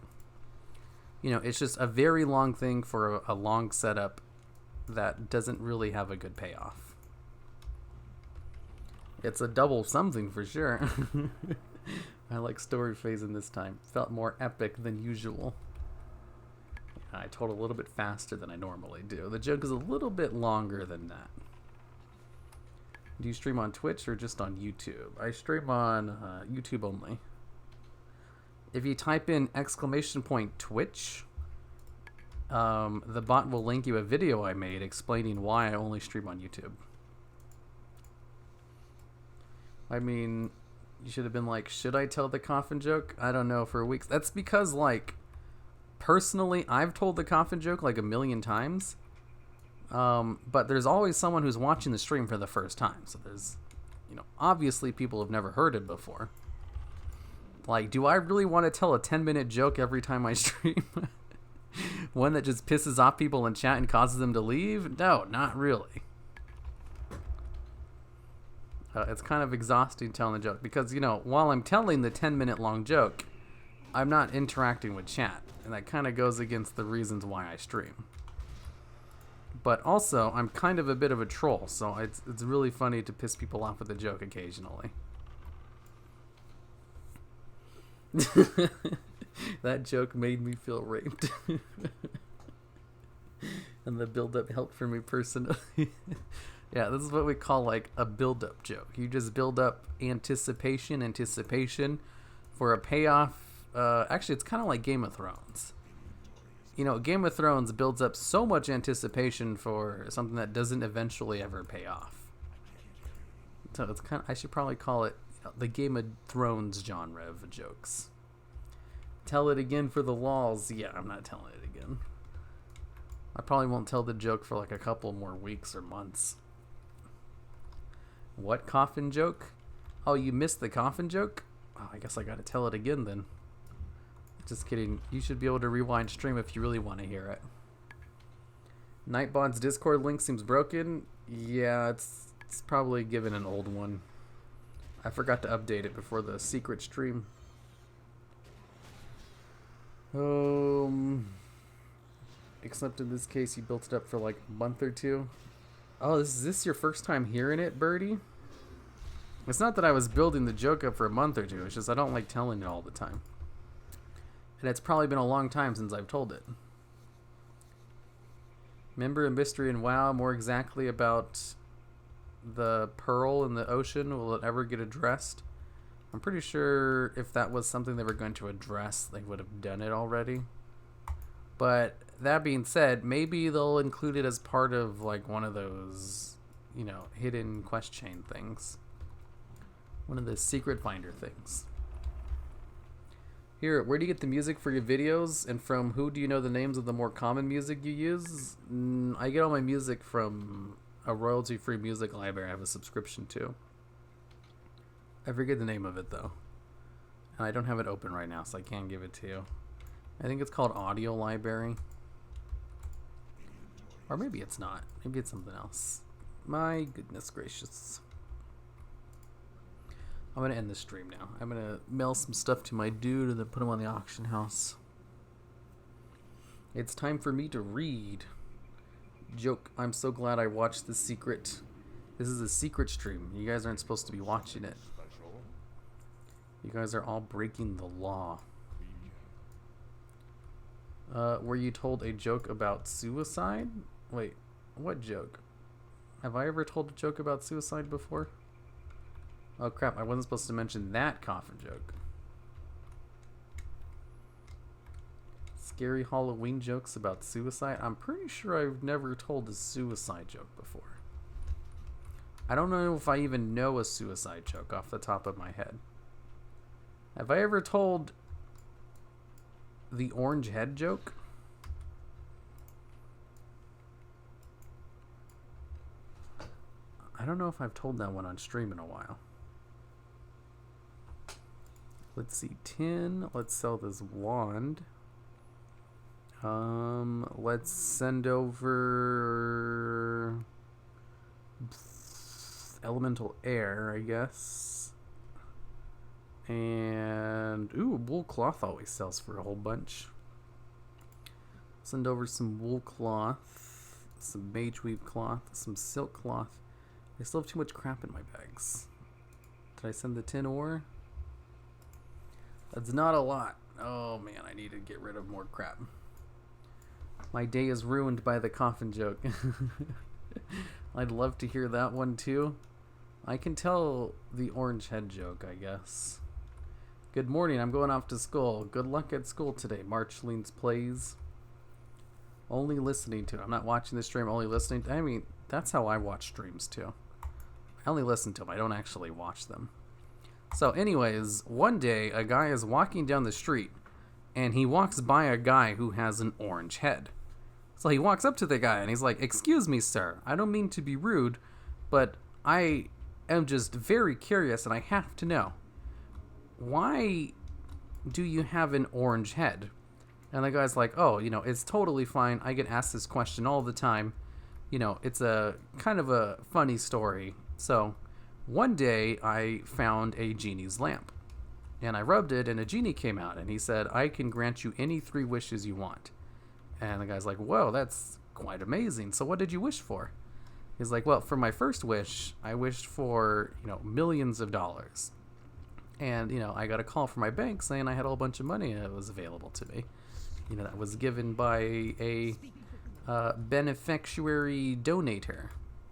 You know, it's just a very long thing for a long setup that doesn't really have a good payoff. It's a double something for sure. I like story phasing this time. Felt more epic than usual. I told a little bit faster than I normally do. The joke is a little bit longer than that. Do you stream on Twitch or just on YouTube? I stream on YouTube only. If you type in !Twitch, the bot will link you a video I made explaining why I only stream on YouTube. I mean, you should have been like, should I tell the coffin joke? I don't know, for weeks. That's because, like, personally, I've told the coffin joke like a million times. But there's always someone who's watching the stream for the first time. So there's, you know, obviously people have never heard it before. Like, do I really want to tell a 10-minute joke every time I stream? One that just pisses off people in chat and causes them to leave? No, not really. It's kind of exhausting telling the joke because, you know, while I'm telling the 10-minute long joke, I'm not interacting with chat. And that kind of goes against the reasons why I stream. But also, I'm kind of a bit of a troll, so it's really funny to piss people off with a joke occasionally. That joke made me feel raped. And the build-up helped for me personally. Yeah, this is what we call like a build-up joke. You just build up anticipation for a payoff. Actually, it's kind of like Game of Thrones. You know, Game of Thrones builds up so much anticipation for something that doesn't eventually ever pay off. So it's kind of, I should probably call it, you know, the Game of Thrones genre of jokes. Tell it again for the lols. Yeah, I'm not telling it again. I probably won't tell the joke for like a couple more weeks or months. What coffin joke? Oh, you missed the coffin joke? Oh, I guess I gotta tell it again then. Just kidding. You should be able to rewind stream if you really want to hear it. Nightbot's Discord link seems broken. Yeah, it's probably given an old one. I forgot to update it before the secret stream. Except in this case, you built it up for like a month or two. Oh, is this your first time hearing it, Birdie? It's not that I was building the joke up for a month or two. It's just I don't like telling it all the time. And it's probably been a long time since I've told it. Remember a mystery in WoW more exactly about the pearl in the ocean? Will it ever get addressed? I'm pretty sure if that was something they were going to address, they would have done it already. But that being said, maybe they'll include it as part of like one of those, you know, hidden quest chain things. One of the secret finder things. Here, where do you get the music for your videos, and from who do you know the names of the more common music you use? I get all my music from a royalty-free music library I have a subscription to. I forget the name of it, though. And I don't have it open right now, so I can't give it to you. I think it's called Audio Library. Or maybe it's not. Maybe it's something else. My goodness gracious. I'm going to end the stream now. I'm going to mail some stuff to my dude and then put him on the auction house. It's time for me to read. Joke. I'm so glad I watched The Secret. This is a secret stream. You guys aren't supposed to be watching it. You guys are all breaking the law. Were you told a joke about suicide? Wait, what joke? Have I ever told a joke about suicide before? Oh crap, I wasn't supposed to mention that coffin joke. Scary Halloween jokes about suicide? I'm pretty sure I've never told a suicide joke before. I don't know if I even know a suicide joke off the top of my head. Have I ever told the orange head joke? I don't know if I've told that one on stream in a while. Let's see, 10. Let's sell this wand. Let's send over elemental air, I guess. And ooh, wool cloth always sells for a whole bunch. Send over some wool cloth, some mage weave cloth, some silk cloth. I still have too much crap in my bags. Did I send the tin ore? That's not a lot. Oh man, I need to get rid of more crap. My day is ruined by the coffin joke. I'd love to hear that one too. I can tell the orange head joke, I guess. Good morning, I'm going off to school. Good luck at school today. Marchlene's plays. Only listening to it. I'm not watching the stream, only listening to, I mean, that's how I watch streams too. I only listen to them, I don't actually watch them. So anyways, one day a guy is walking down the street and he walks by a guy who has an orange head. So he walks up to the guy and he's like, "Excuse me, sir. I don't mean to be rude, but I am just very curious and I have to know. Why do you have an orange head? And the guy's like, oh, it's totally fine. I get asked this question all the time. It's a kind of a funny story. So one day I found a genie's lamp and I rubbed it and a genie came out and he said, I can grant you any 3 wishes you want. And the guy's like, whoa, that's quite amazing. So what did you wish for? He's like, well, for my first wish, I wished for, millions of dollars. And, I got a call from my bank saying I had a whole bunch of money that was available to me. That was given by a beneficiary donator.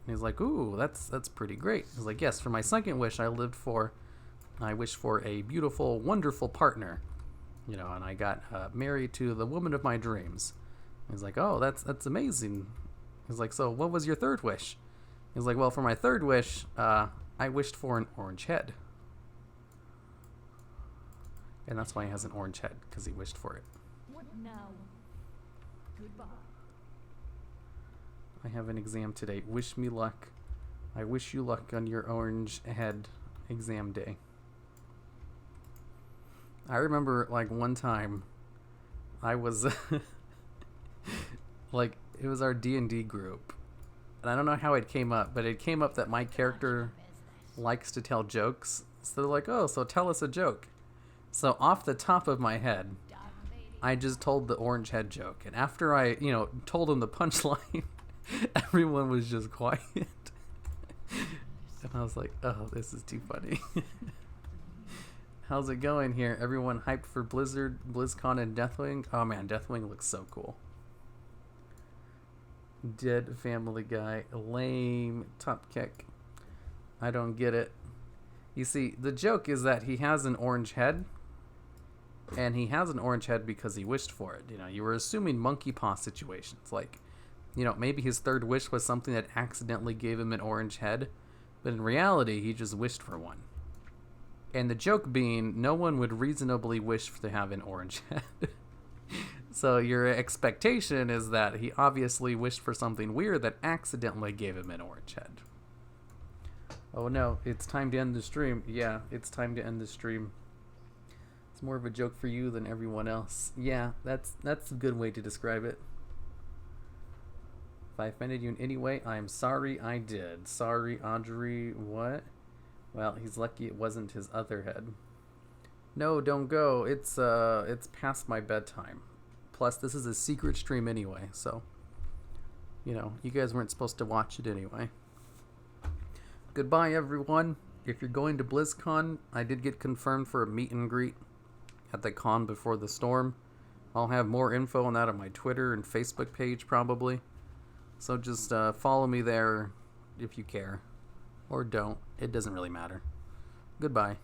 And he's like, ooh, that's pretty great. He's like, yes, for my second wish, I wished for a beautiful, wonderful partner. And I got married to the woman of my dreams. He's like, oh, that's amazing. He's like, so what was your third wish? He's like, well, for my third wish, I wished for an orange head. And that's why he has an orange head, because he wished for it. What now? Goodbye. I have an exam today. Wish me luck. I wish you luck on your orange head exam day. I remember, one time, I was, it was our D&D group. And I don't know how it came up, but it came up that my character likes to tell jokes. So they're like, oh, so tell us a joke. So off the top of my head, I just told the orange head joke. And after I, told him the punchline, everyone was just quiet. And I was like, oh, this is too funny. How's it going here? Everyone hyped for Blizzard, BlizzCon, and Deathwing? Oh man, Deathwing looks so cool. Dead Family Guy. Lame. Top kick. I don't get it. You see, the joke is that he has an orange head. And he has an orange head because he wished for it. You were assuming monkey paw situations. Maybe his third wish was something that accidentally gave him an orange head. But in reality, he just wished for one. And the joke being, no one would reasonably wish to have an orange head. So your expectation is that he obviously wished for something weird that accidentally gave him an orange head. Oh no, it's time to end the stream. Yeah, it's time to end the stream. It's more of a joke for you than everyone else. Yeah, that's a good way to describe it. If I offended you in any way, I'm sorry I did. Sorry, Audrey, what? Well, he's lucky it wasn't his other head. No, don't go. It's past my bedtime. Plus, this is a secret stream anyway, so, you guys weren't supposed to watch it anyway. Goodbye, everyone. If you're going to BlizzCon, I did get confirmed for a meet and greet at the con before the storm. I'll have more info on that on my Twitter and Facebook page, probably. So just follow me there if you care. Or don't. It doesn't really matter. Goodbye.